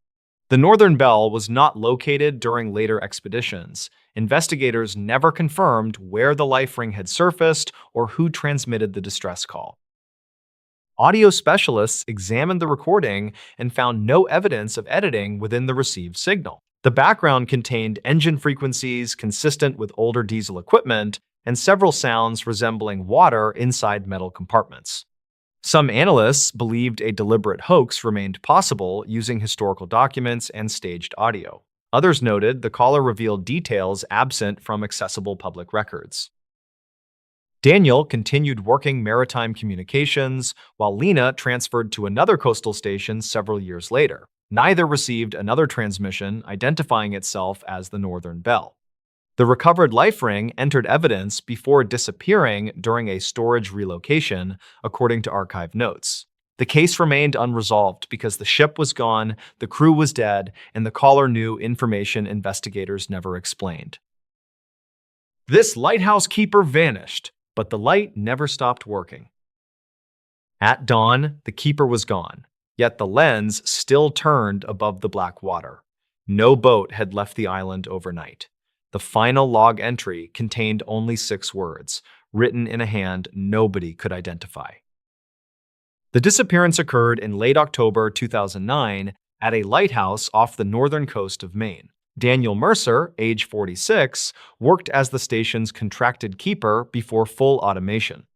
The Northern Belle was not located during later expeditions. Investigators never confirmed where the life ring had surfaced or who transmitted the distress call. Audio specialists examined the recording and found no evidence of editing within the received signal. The background contained engine frequencies consistent with older diesel equipment and several sounds resembling water inside metal compartments. Some analysts believed a deliberate hoax remained possible using historical documents and staged audio. Others noted the caller revealed details absent from accessible public records. Daniel continued working maritime communications, while Lena transferred to another coastal station several years later. Neither received another transmission identifying itself as the Northern Belle. The recovered life ring entered evidence before disappearing during a storage relocation, according to archive notes. The case remained unresolved because the ship was gone, the crew was dead, and the caller knew information investigators never explained. This lighthouse keeper vanished. but the light never stopped working. At dawn, the keeper was gone, yet the lens still turned above the black water. No boat had left the island overnight. The final log entry contained only 6 words, written in a hand nobody could identify. The disappearance occurred in late October 2009 at a lighthouse off the northern coast of Maine. Daniel Mercer, age 46, worked as the station's contracted keeper before full automation.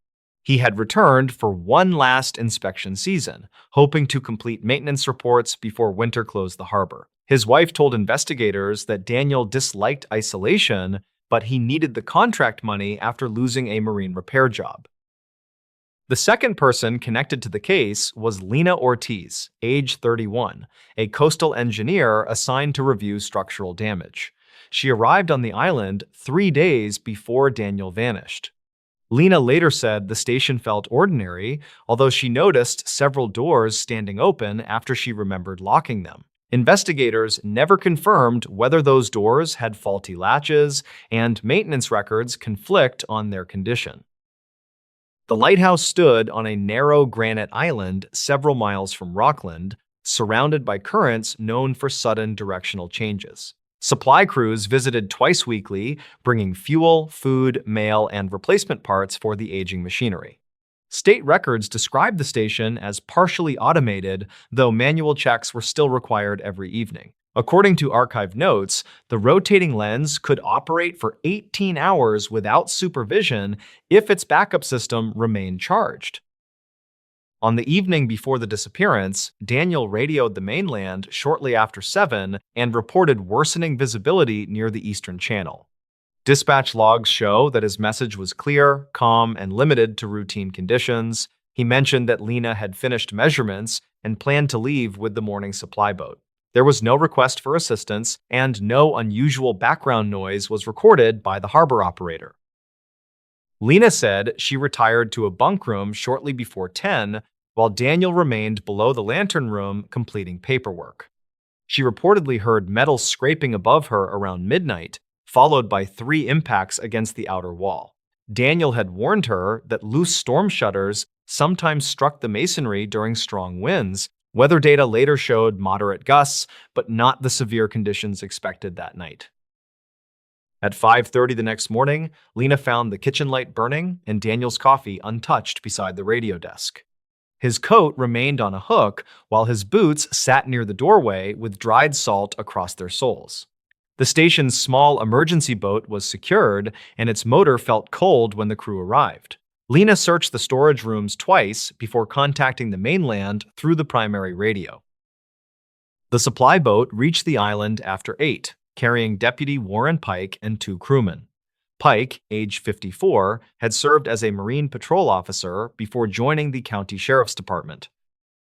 He had returned for one last inspection season, hoping to complete maintenance reports before winter closed the harbor. His wife told investigators that Daniel disliked isolation, but he needed the contract money after losing a marine repair job. The second person connected to the case was Lena Ortiz, age 31, a coastal engineer assigned to review structural damage. She arrived on the island 3 days before Daniel vanished. Lena later said the station felt ordinary, although she noticed several doors standing open after she remembered locking them. Investigators never confirmed whether those doors had faulty latches, and maintenance records conflict on their condition. The lighthouse stood on a narrow granite island several miles from Rockland, surrounded by currents known for sudden directional changes. Supply crews visited twice weekly, bringing fuel, food, mail, and replacement parts for the aging machinery. State records describe the station as partially automated, though manual checks were still required every evening. According to archive notes, the rotating lens could operate for 18 hours without supervision if its backup system remained charged. On the evening before the disappearance, Daniel radioed the mainland shortly after 7 and reported worsening visibility near the Eastern Channel. Dispatch logs show that his message was clear, calm, and limited to routine conditions. He mentioned that Lena had finished measurements and planned to leave with the morning supply boat. There was no request for assistance, and no unusual background noise was recorded by the harbor operator. Lena said she retired to a bunk room shortly before 10, while Daniel remained below the lantern room completing paperwork. She reportedly heard metal scraping above her around midnight, followed by 3 impacts against the outer wall. Daniel had warned her that loose storm shutters sometimes struck the masonry during strong winds. Weather data later showed moderate gusts, but not the severe conditions expected that night. At 5:30 the next morning, Lena found the kitchen light burning and Daniel's coffee untouched beside the radio desk. His coat remained on a hook, while his boots sat near the doorway with dried salt across their soles. The station's small emergency boat was secured, and its motor felt cold when the crew arrived. Lena searched the storage rooms twice before contacting the mainland through the primary radio. The supply boat reached the island after 8, carrying Deputy Warren Pike and 2 crewmen. Pike, age 54, had served as a Marine patrol officer before joining the county sheriff's department.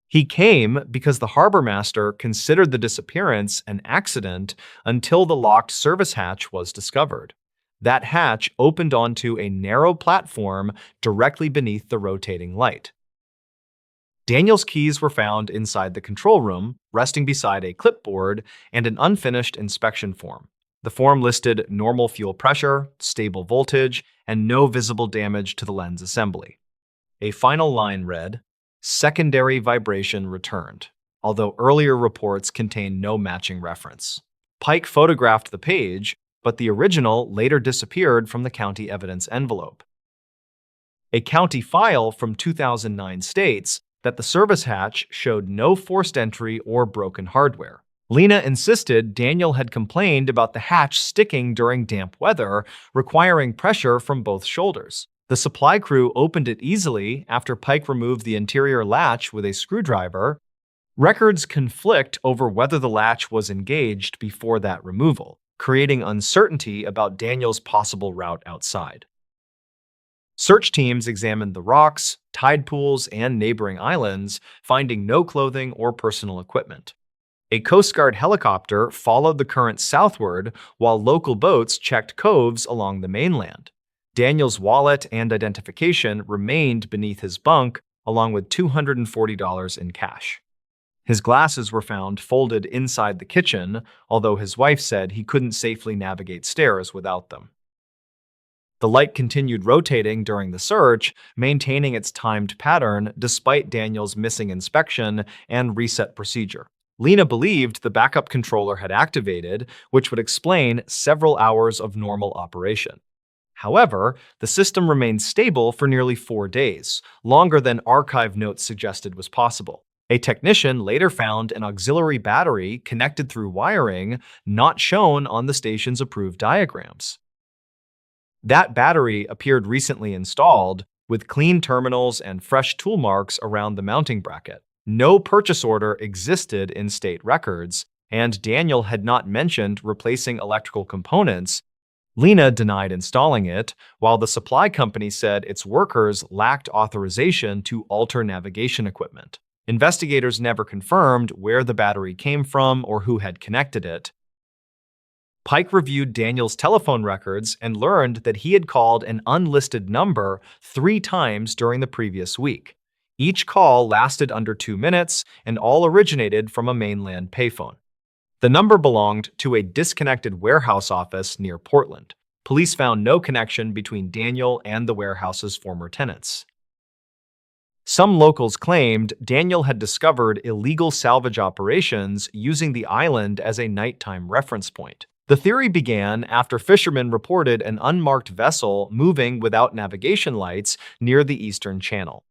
He came because the harbor master considered the disappearance an accident until the locked service hatch was discovered. That hatch opened onto a narrow platform directly beneath the rotating light. Daniel's keys were found inside the control room, resting beside a clipboard and an unfinished inspection form. The form listed normal fuel pressure, stable voltage, and no visible damage to the lens assembly. A final line read, "Secondary vibration returned," although earlier reports contained no matching reference. Pike photographed the page, but the original later disappeared from the county evidence envelope. A county file from 2009 states that the service hatch showed no forced entry or broken hardware. Lena insisted Daniel had complained about the hatch sticking during damp weather, requiring pressure from both shoulders. The supply crew opened it easily after Pike removed the interior latch with a screwdriver. Records conflict over whether the latch was engaged before that removal, creating uncertainty about Daniel's possible route outside. Search teams examined the rocks, tide pools, and neighboring islands, finding no clothing or personal equipment. A Coast Guard helicopter followed the current southward, while local boats checked coves along the mainland. Daniel's wallet and identification remained beneath his bunk, along with $240 in cash. His glasses were found folded inside the kitchen, although his wife said he couldn't safely navigate stairs without them. The light continued rotating during the search, maintaining its timed pattern despite Daniel's missing inspection and reset procedure. Lena believed the backup controller had activated, which would explain several hours of normal operation. However, the system remained stable for nearly 4 days, longer than archive notes suggested was possible. A technician later found an auxiliary battery connected through wiring not shown on the station's approved diagrams. That battery appeared recently installed, with clean terminals and fresh tool marks around the mounting bracket. No purchase order existed in state records, and Daniel had not mentioned replacing electrical components. Lena denied installing it, while the supply company said its workers lacked authorization to alter navigation equipment. Investigators never confirmed where the battery came from or who had connected it. Pike reviewed Daniel's telephone records and learned that he had called an unlisted number 3 times during the previous week. Each call lasted under 2 minutes and all originated from a mainland payphone. The number belonged to a disconnected warehouse office near Portland. Police found no connection between Daniel and the warehouse's former tenants. Some locals claimed Daniel had discovered illegal salvage operations using the island as a nighttime reference point. The theory began after fishermen reported an unmarked vessel moving without navigation lights near the Eastern Channel.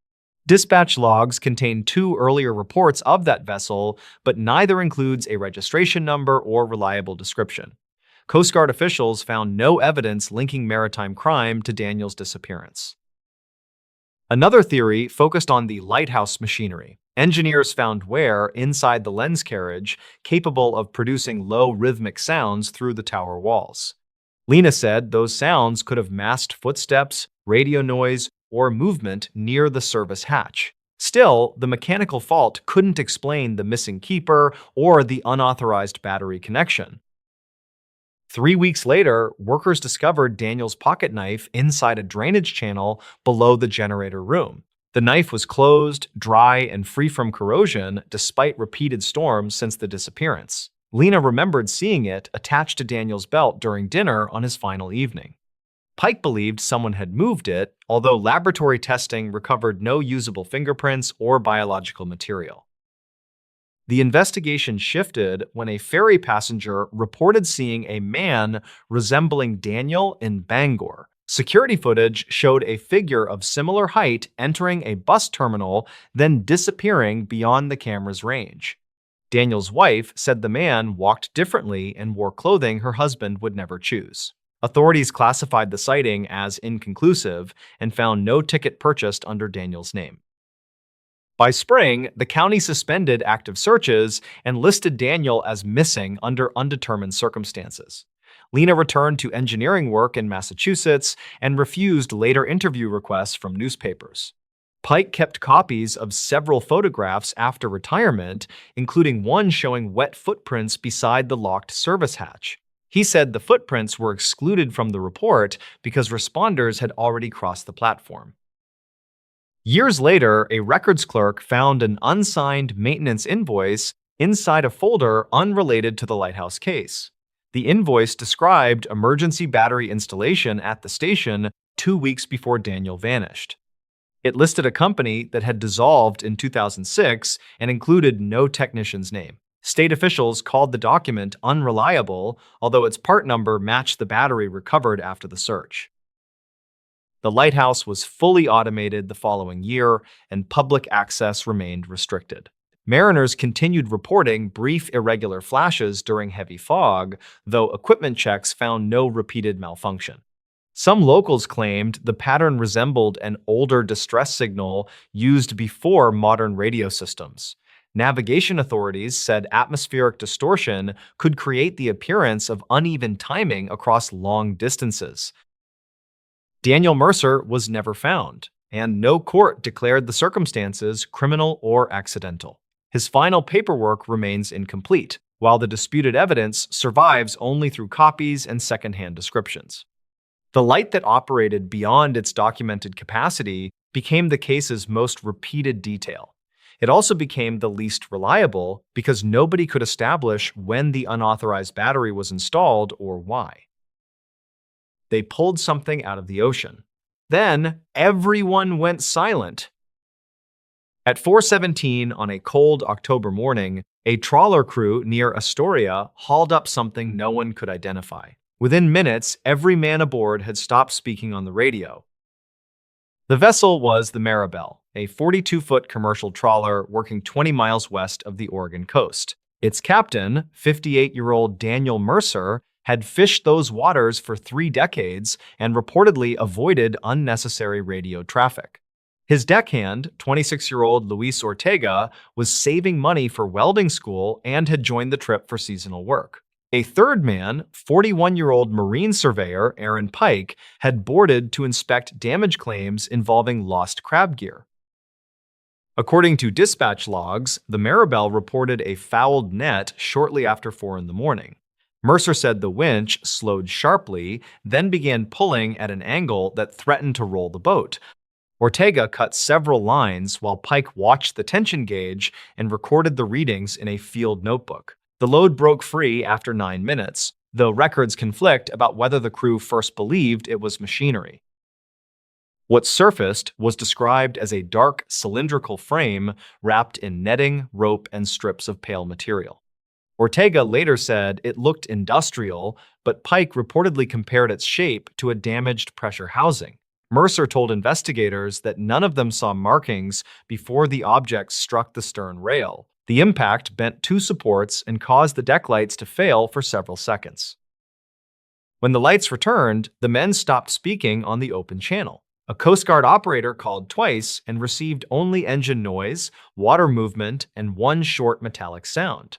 Dispatch logs contain 2 earlier reports of that vessel, but neither includes a registration number or reliable description. Coast Guard officials found no evidence linking maritime crime to Daniel's disappearance. Another theory focused on the lighthouse machinery. Engineers found wear inside the lens carriage capable of producing low rhythmic sounds through the tower walls. Lena said those sounds could have masked footsteps, radio noise, or movement near the service hatch. Still, the mechanical fault couldn't explain the missing keeper or the unauthorized battery connection. 3 weeks later, workers discovered Daniel's pocket knife inside a drainage channel below the generator room. The knife was closed, dry, and free from corrosion despite repeated storms since the disappearance. Lena remembered seeing it attached to Daniel's belt during dinner on his final evening. Pike believed someone had moved it, although laboratory testing recovered no usable fingerprints or biological material. The investigation shifted when a ferry passenger reported seeing a man resembling Daniel in Bangor. Security footage showed a figure of similar height entering a bus terminal, then disappearing beyond the camera's range. Daniel's wife said the man walked differently and wore clothing her husband would never choose. Authorities classified the sighting as inconclusive and found no ticket purchased under Daniel's name. By spring, the county suspended active searches and listed Daniel as missing under undetermined circumstances. Lena returned to engineering work in Massachusetts and refused later interview requests from newspapers. Pike kept copies of several photographs after retirement, including one showing wet footprints beside the locked service hatch. He said the footprints were excluded from the report because responders had already crossed the platform. Years later, a records clerk found an unsigned maintenance invoice inside a folder unrelated to the lighthouse case. The invoice described emergency battery installation at the station 2 weeks before Daniel vanished. It listed a company that had dissolved in 2006 and included no technician's name. State officials called the document unreliable, although its part number matched the battery recovered after the search. The lighthouse was fully automated the following year, and public access remained restricted. Mariners continued reporting brief irregular flashes during heavy fog, though equipment checks found no repeated malfunction. Some locals claimed the pattern resembled an older distress signal used before modern radio systems. Navigation authorities said atmospheric distortion could create the appearance of uneven timing across long distances. Daniel Mercer was never found, and no court declared the circumstances criminal or accidental. His final paperwork remains incomplete, while the disputed evidence survives only through copies and secondhand descriptions. The light that operated beyond its documented capacity became the case's most repeated detail. It also became the least reliable because nobody could establish when the unauthorized battery was installed or why. They pulled something out of the ocean. Then everyone went silent. At 4:17 on a cold October morning, a trawler crew near Astoria hauled up something no one could identify. Within minutes, every man aboard had stopped speaking on the radio. The vessel was the MrBallen, a 42-foot commercial trawler working 20 miles west of the Oregon coast. Its captain, 58-year-old Daniel Mercer, had fished those waters for 3 decades and reportedly avoided unnecessary radio traffic. His deckhand, 26-year-old Luis Ortega, was saving money for welding school and had joined the trip for seasonal work. A third man, 41-year-old marine surveyor Aaron Pike, had boarded to inspect damage claims involving lost crab gear. According to dispatch logs, the MrBallen reported a fouled net shortly after 4 in the morning. Mercer said the winch slowed sharply, then began pulling at an angle that threatened to roll the boat. Ortega cut several lines while Pike watched the tension gauge and recorded the readings in a field notebook. The load broke free after 9 minutes, though records conflict about whether the crew first believed it was machinery. What surfaced was described as a dark, cylindrical frame wrapped in netting, rope, and strips of pale material. Ortega later said it looked industrial, but Pike reportedly compared its shape to a damaged pressure housing. Mercer told investigators that none of them saw markings before the object struck the stern rail. The impact bent 2 supports and caused the deck lights to fail for several seconds. When the lights returned, the men stopped speaking on the open channel. A Coast Guard operator called twice and received only engine noise, water movement, and 1 short metallic sound.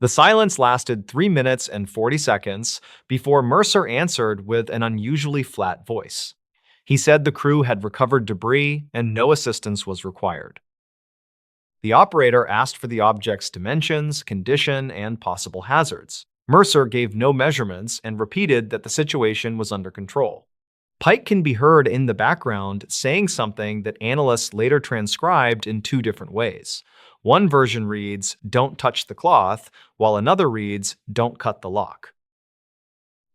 The silence lasted 3 minutes and 40 seconds before Mercer answered with an unusually flat voice. He said the crew had recovered debris and no assistance was required. The operator asked for the object's dimensions, condition, and possible hazards. Mercer gave no measurements and repeated that the situation was under control. Pike can be heard in the background saying something that analysts later transcribed in 2 different ways. One version reads, "Don't touch the cloth," while another reads, "Don't cut the lock."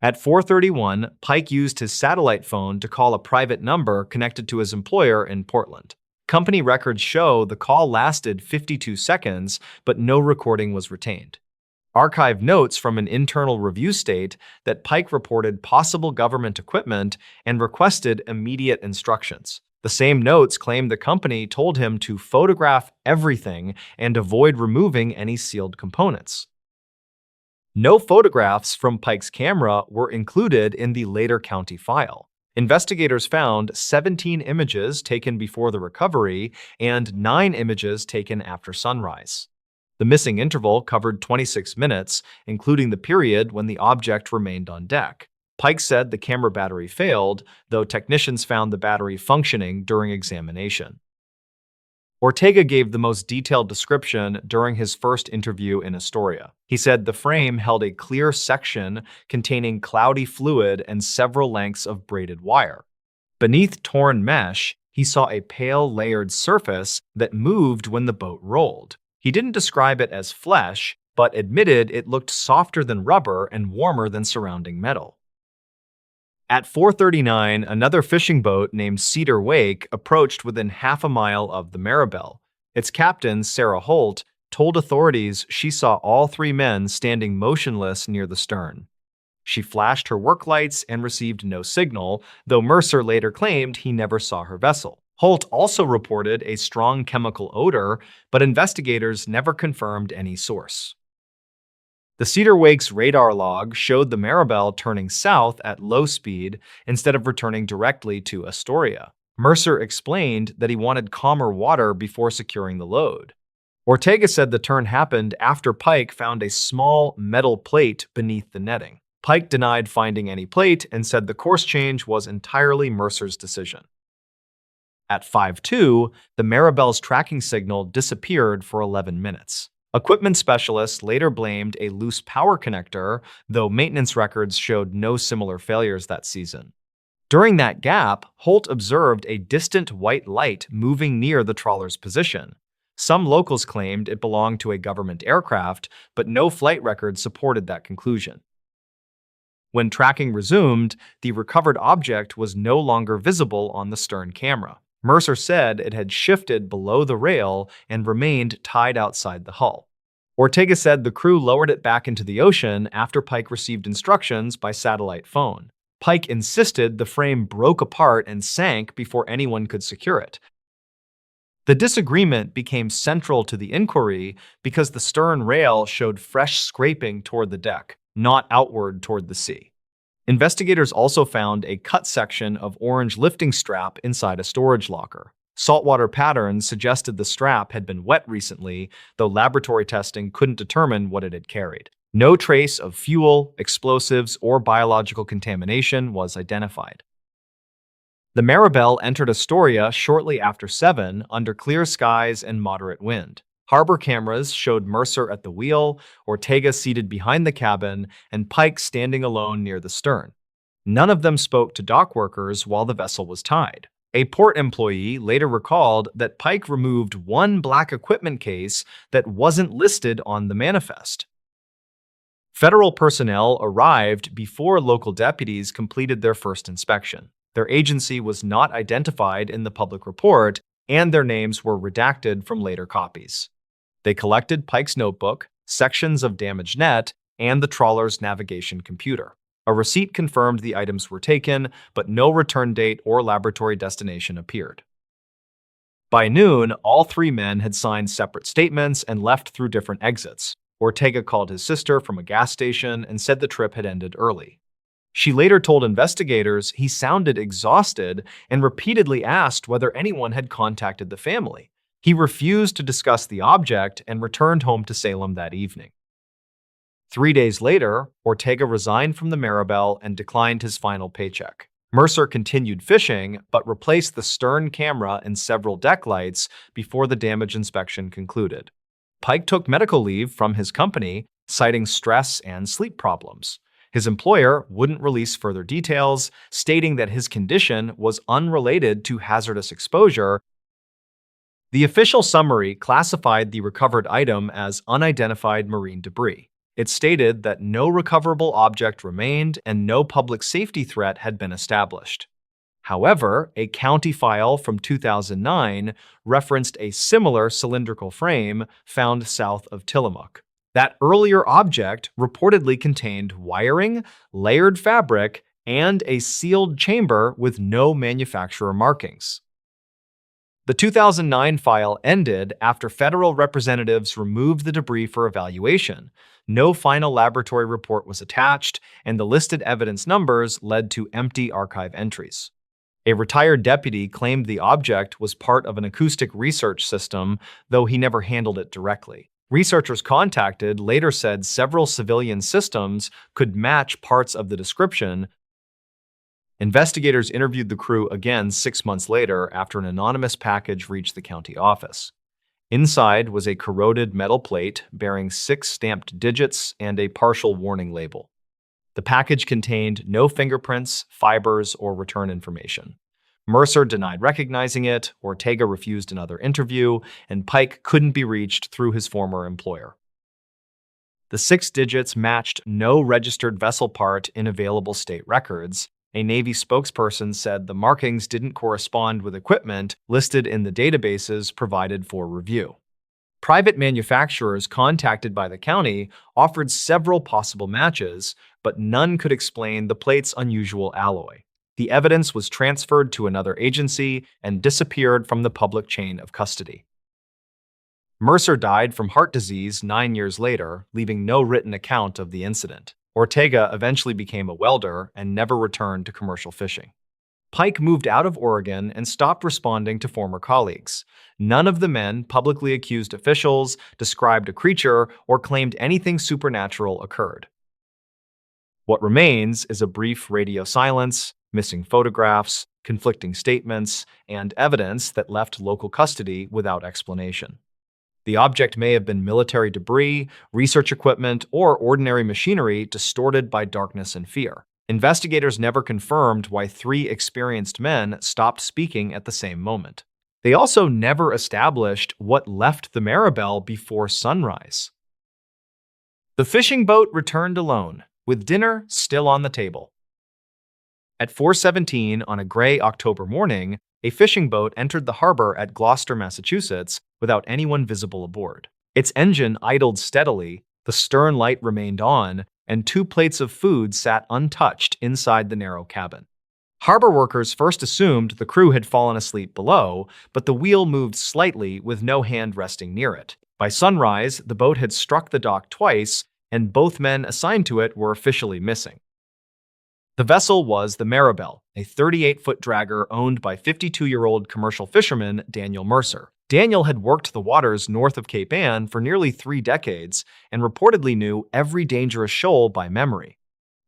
At 4:31, Pike used his satellite phone to call a private number connected to his employer in Portland. Company records show the call lasted 52 seconds, but no recording was retained. Archive notes from an internal review state that Pike reported possible government equipment and requested immediate instructions. The same notes claim the company told him to photograph everything and avoid removing any sealed components. No photographs from Pike's camera were included in the later county file. Investigators found 17 images taken before the recovery and 9 images taken after sunrise. The missing interval covered 26 minutes, including the period when the object remained on deck. Pike said the camera battery failed, though technicians found the battery functioning during examination. Ortega gave the most detailed description during his first interview in Astoria. He said the frame held a clear section containing cloudy fluid and several lengths of braided wire. Beneath torn mesh, he saw a pale layered surface that moved when the boat rolled. He didn't describe it as flesh, but admitted it looked softer than rubber and warmer than surrounding metal. At 4:39, another fishing boat named Cedar Wake approached within half a mile of the MrBallen. Its captain, Sarah Holt, told authorities she saw all 3 men standing motionless near the stern. She flashed her work lights and received no signal, though Mercer later claimed he never saw her vessel. Holt also reported a strong chemical odor, but investigators never confirmed any source. The Cedar Wake's radar log showed the MrBallen turning south at low speed instead of returning directly to Astoria. Mercer explained that he wanted calmer water before securing the load. Ortega said the turn happened after Pike found a small metal plate beneath the netting. Pike denied finding any plate and said the course change was entirely Mercer's decision. At 5:02, the MrBallen's tracking signal disappeared for 11 minutes. Equipment specialists later blamed a loose power connector, though maintenance records showed no similar failures that season. During that gap, Holt observed a distant white light moving near the trawler's position. Some locals claimed it belonged to a government aircraft, but no flight record supported that conclusion. When tracking resumed, the recovered object was no longer visible on the stern camera. Mercer said it had shifted below the rail and remained tied outside the hull. Ortega said the crew lowered it back into the ocean after Pike received instructions by satellite phone. Pike insisted the frame broke apart and sank before anyone could secure it. The disagreement became central to the inquiry because the stern rail showed fresh scraping toward the deck, not outward toward the sea. Investigators also found a cut section of orange lifting strap inside a storage locker. Saltwater patterns suggested the strap had been wet recently, though laboratory testing couldn't determine what it had carried. No trace of fuel, explosives, or biological contamination was identified. The MrBallen entered Astoria shortly after 7 under clear skies and moderate wind. Harbor cameras showed Mercer at the wheel, Ortega seated behind the cabin, and Pike standing alone near the stern. None of them spoke to dock workers while the vessel was tied. A port employee later recalled that Pike removed one black equipment case that wasn't listed on the manifest. Federal personnel arrived before local deputies completed their first inspection. Their agency was not identified in the public report, and their names were redacted from later copies. They collected Pike's notebook, sections of damaged net, and the trawler's navigation computer. A receipt confirmed the items were taken, but no return date or laboratory destination appeared. By noon, all 3 men had signed separate statements and left through different exits. Ortega called his sister from a gas station and said the trip had ended early. She later told investigators he sounded exhausted and repeatedly asked whether anyone had contacted the family. He refused to discuss the object and returned home to Salem that evening. 3 days later, Ortega resigned from the MrBallen and declined his final paycheck. Mercer continued fishing, but replaced the stern camera and several deck lights before the damage inspection concluded. Pike took medical leave from his company, citing stress and sleep problems. His employer wouldn't release further details, stating that his condition was unrelated to hazardous exposure. The official summary classified the recovered item as unidentified marine debris. It stated that no recoverable object remained and no public safety threat had been established. However, a county file from 2009 referenced a similar cylindrical frame found south of Tillamook. That earlier object reportedly contained wiring, layered fabric, and a sealed chamber with no manufacturer markings. The 2009 file ended after federal representatives removed the debris for evaluation. No final laboratory report was attached, and the listed evidence numbers led to empty archive entries. A retired deputy claimed the object was part of an acoustic research system, though he never handled it directly. Researchers contacted later said several civilian systems could match parts of the description. Investigators interviewed the crew again 6 months later after an anonymous package reached the county office. Inside was a corroded metal plate bearing 6 stamped digits and a partial warning label. The package contained no fingerprints, fibers, or return information. Mercer denied recognizing it, Ortega refused another interview, and Pike couldn't be reached through his former employer. The 6 digits matched no registered vessel part in available state records. A Navy spokesperson said the markings didn't correspond with equipment listed in the databases provided for review. Private manufacturers contacted by the county offered several possible matches, but none could explain the plate's unusual alloy. The evidence was transferred to another agency and disappeared from the public chain of custody. Mercer died from heart disease 9 years later, leaving no written account of the incident. Ortega eventually became a welder and never returned to commercial fishing. Pike moved out of Oregon and stopped responding to former colleagues. None of the men publicly accused officials, described a creature, or claimed anything supernatural occurred. What remains is a brief radio silence, missing photographs, conflicting statements, and evidence that left local custody without explanation. The object may have been military debris, research equipment, or ordinary machinery distorted by darkness and fear. Investigators never confirmed why 3 experienced men stopped speaking at the same moment. They also never established what left the MrBallen before sunrise. The fishing boat returned alone. with dinner still on the table. At 4:17 on a gray October morning, a fishing boat entered the harbor at Gloucester, Massachusetts, without anyone visible aboard. Its engine idled steadily, the stern light remained on, and two plates of food sat untouched inside the narrow cabin. Harbor workers first assumed the crew had fallen asleep below, but the wheel moved slightly with no hand resting near it. By sunrise, the boat had struck the dock twice, and both men assigned to it were officially missing. The vessel was the MrBallen, a 38-foot dragger owned by 52-year-old commercial fisherman Daniel Mercer. Daniel had worked the waters north of Cape Ann for nearly 3 decades and reportedly knew every dangerous shoal by memory.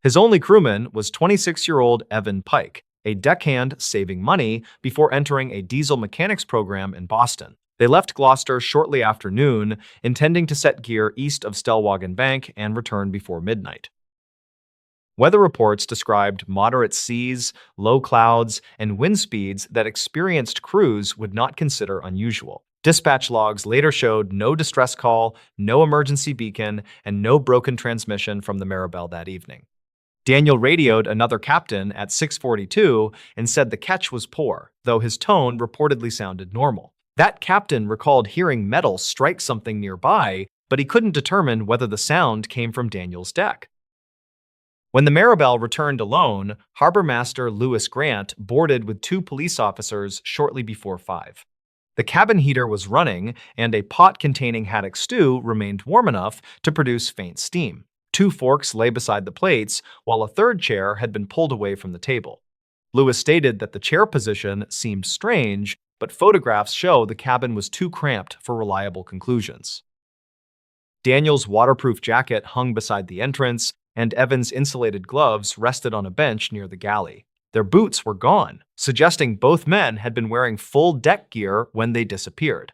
His only crewman was 26-year-old Evan Pike, a deckhand saving money before entering a diesel mechanics program in Boston. They left Gloucester shortly after noon, intending to set gear east of Stellwagen Bank and return before midnight. Weather reports described moderate seas, low clouds, and wind speeds that experienced crews would not consider unusual. Dispatch logs later showed no distress call, no emergency beacon, and no broken transmission from the MrBallen that evening. Daniel radioed another captain at 6:42 and said the catch was poor, though his tone reportedly sounded normal. That captain recalled hearing metal strike something nearby, but he couldn't determine whether the sound came from Daniel's deck. When the MrBallen returned alone, Harbor Master Lewis Grant boarded with 2 police officers shortly before 5. The cabin heater was running, and a pot containing haddock stew remained warm enough to produce faint steam. 2 forks lay beside the plates, while a third chair had been pulled away from the table. Lewis stated that the chair position seemed strange, but photographs show the cabin was too cramped for reliable conclusions. Daniel's waterproof jacket hung beside the entrance, and Evan's insulated gloves rested on a bench near the galley. Their boots were gone, suggesting both men had been wearing full deck gear when they disappeared.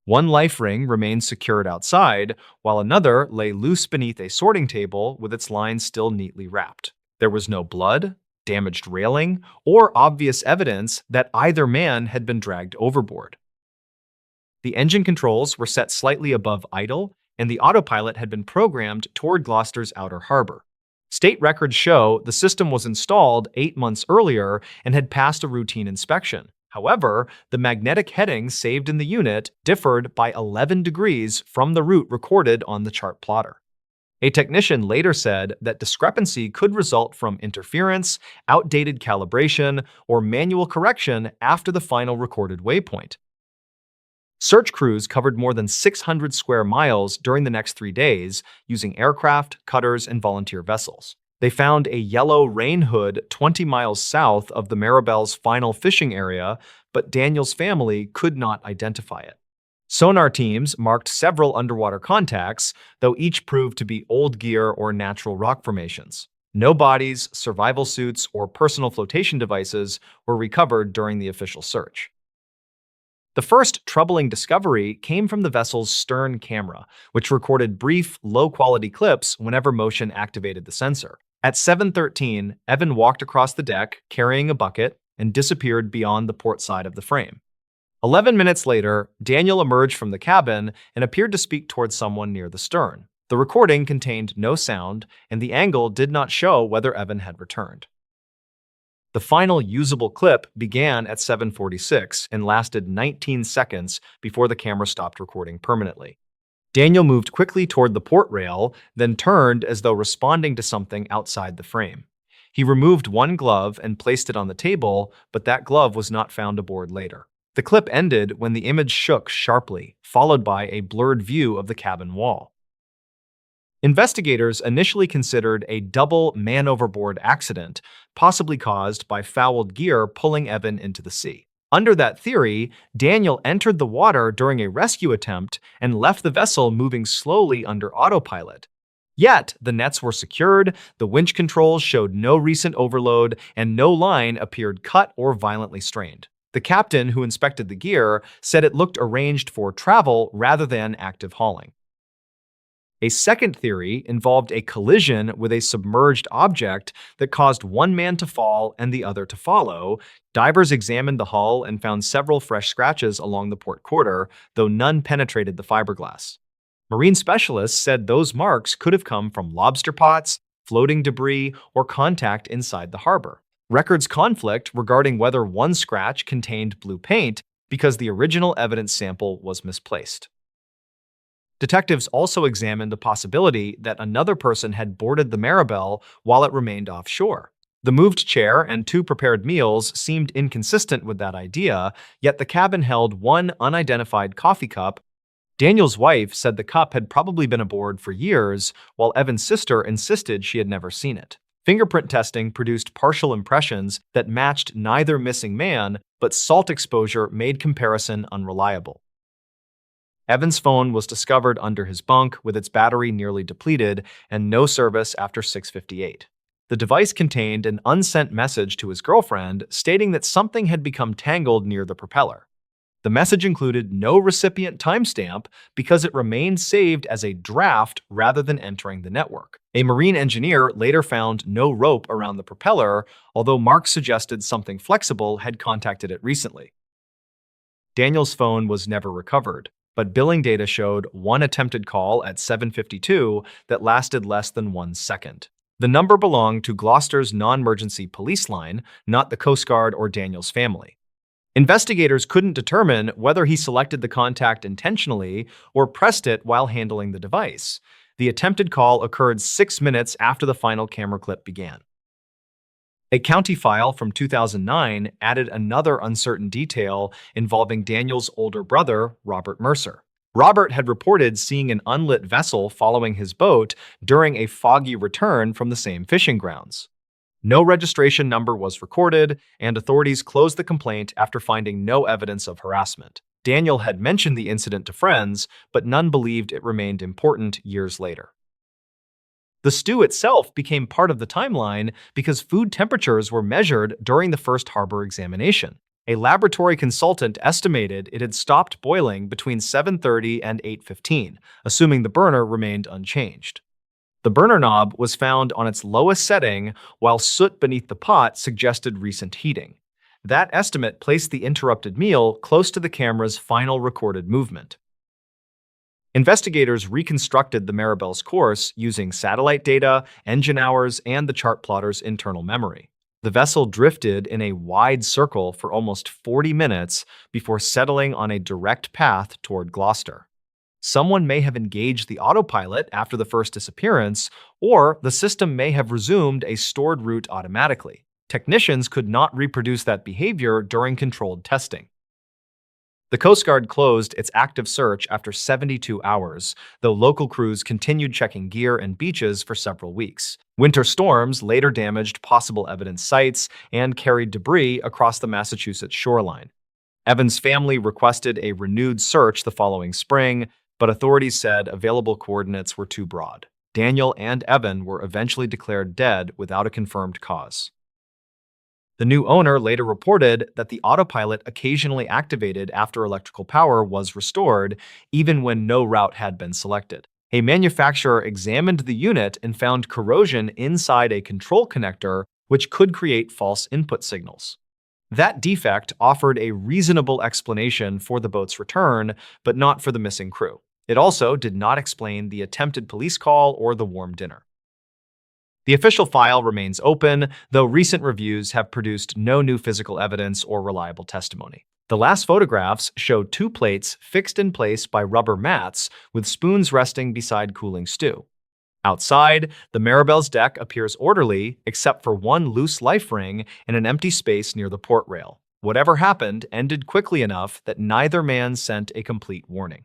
One life ring remained secured outside, while another lay loose beneath a sorting table with its lines still neatly wrapped. There was no blood, damaged railing, or obvious evidence that either man had been dragged overboard. The engine controls were set slightly above idle, and the autopilot had been programmed toward Gloucester's outer harbor. State records show the system was installed 8 months earlier and had passed a routine inspection. However, the magnetic heading saved in the unit differed by 11 degrees from the route recorded on the chart plotter. A technician later said that discrepancy could result from interference, outdated calibration, or manual correction after the final recorded waypoint. Search crews covered more than 600 square miles during the next 3 days using aircraft, cutters, and volunteer vessels. They found a yellow rain hood 20 miles south of the MrBallen's final fishing area, but Daniel's family could not identify it. Sonar teams marked several underwater contacts, though each proved to be old gear or natural rock formations. No bodies, survival suits, or personal flotation devices were recovered during the official search. The first troubling discovery came from the vessel's stern camera, which recorded brief, low-quality clips whenever motion activated the sensor. At 7:13, Evan walked across the deck carrying a bucket and disappeared beyond the port side of the frame. 11 minutes later, Daniel emerged from the cabin and appeared to speak towards someone near the stern. The recording contained no sound, and the angle did not show whether Evan had returned. The final usable clip began at 7:46 and lasted 19 seconds before the camera stopped recording permanently. Daniel moved quickly toward the port rail, then turned as though responding to something outside the frame. He removed one glove and placed it on the table, but that glove was not found aboard later. The clip ended when the image shook sharply, followed by a blurred view of the cabin wall. Investigators initially considered a double man-overboard accident, possibly caused by fouled gear pulling Evan into the sea. Under that theory, Daniel entered the water during a rescue attempt and left the vessel moving slowly under autopilot. Yet, the nets were secured, the winch controls showed no recent overload, and no line appeared cut or violently strained. The captain who inspected the gear said it looked arranged for travel rather than active hauling. A second theory involved a collision with a submerged object that caused one man to fall and the other to follow. Divers examined the hull and found several fresh scratches along the port quarter, though none penetrated the fiberglass. Marine specialists said those marks could have come from lobster pots, floating debris, or contact inside the harbor. Records conflict regarding whether one scratch contained blue paint because the original evidence sample was misplaced. Detectives also examined the possibility that another person had boarded the Maribel while it remained offshore. The moved chair and two prepared meals seemed inconsistent with that idea, yet the cabin held one unidentified coffee cup. Daniel's wife said the cup had probably been aboard for years, while Evan's sister insisted she had never seen it. Fingerprint testing produced partial impressions that matched neither missing man, but salt exposure made comparison unreliable. Evan's phone was discovered under his bunk with its battery nearly depleted and no service after 6:58. The device contained an unsent message to his girlfriend stating that something had become tangled near the propeller. The message included no recipient timestamp because it remained saved as a draft rather than entering the network. A marine engineer later found no rope around the propeller, although Mark suggested something flexible had contacted it recently. Daniel's phone was never recovered, but billing data showed one attempted call at 7:52 that lasted less than 1 second. The number belonged to Gloucester's non-emergency police line, not the Coast Guard or Daniel's family. Investigators couldn't determine whether he selected the contact intentionally or pressed it while handling the device. The attempted call occurred 6 minutes after the final camera clip began. A county file from 2009 added another uncertain detail involving Daniel's older brother, Robert Mercer. Robert had reported seeing an unlit vessel following his boat during a foggy return from the same fishing grounds. No registration number was recorded, and authorities closed the complaint after finding no evidence of harassment. Daniel had mentioned the incident to friends, but none believed it remained important years later. The stew itself became part of the timeline because food temperatures were measured during the first harbor examination. A laboratory consultant estimated it had stopped boiling between 7:30 and 8:15, assuming the burner remained unchanged. The burner knob was found on its lowest setting, while soot beneath the pot suggested recent heating. That estimate placed the interrupted meal close to the camera's final recorded movement. Investigators reconstructed the Maribel's course using satellite data, engine hours, and the chart plotter's internal memory. The vessel drifted in a wide circle for almost 40 minutes before settling on a direct path toward Gloucester. Someone may have engaged the autopilot after the first disappearance, or the system may have resumed a stored route automatically. Technicians could not reproduce that behavior during controlled testing. The Coast Guard closed its active search after 72 hours, though local crews continued checking gear and beaches for several weeks. Winter storms later damaged possible evidence sites and carried debris across the Massachusetts shoreline. Evan's family requested a renewed search the following spring, but authorities said available coordinates were too broad. Daniel and Evan were eventually declared dead without a confirmed cause. The new owner later reported that the autopilot occasionally activated after electrical power was restored, even when no route had been selected. A manufacturer examined the unit and found corrosion inside a control connector, which could create false input signals. That defect offered a reasonable explanation for the boat's return, but not for the missing crew. It also did not explain the attempted police call or the warm dinner. The official file remains open, though recent reviews have produced no new physical evidence or reliable testimony. The last photographs show two plates fixed in place by rubber mats with spoons resting beside cooling stew. Outside, the Maribel's deck appears orderly, except for one loose life ring and an empty space near the port rail. Whatever happened ended quickly enough that neither man sent a complete warning.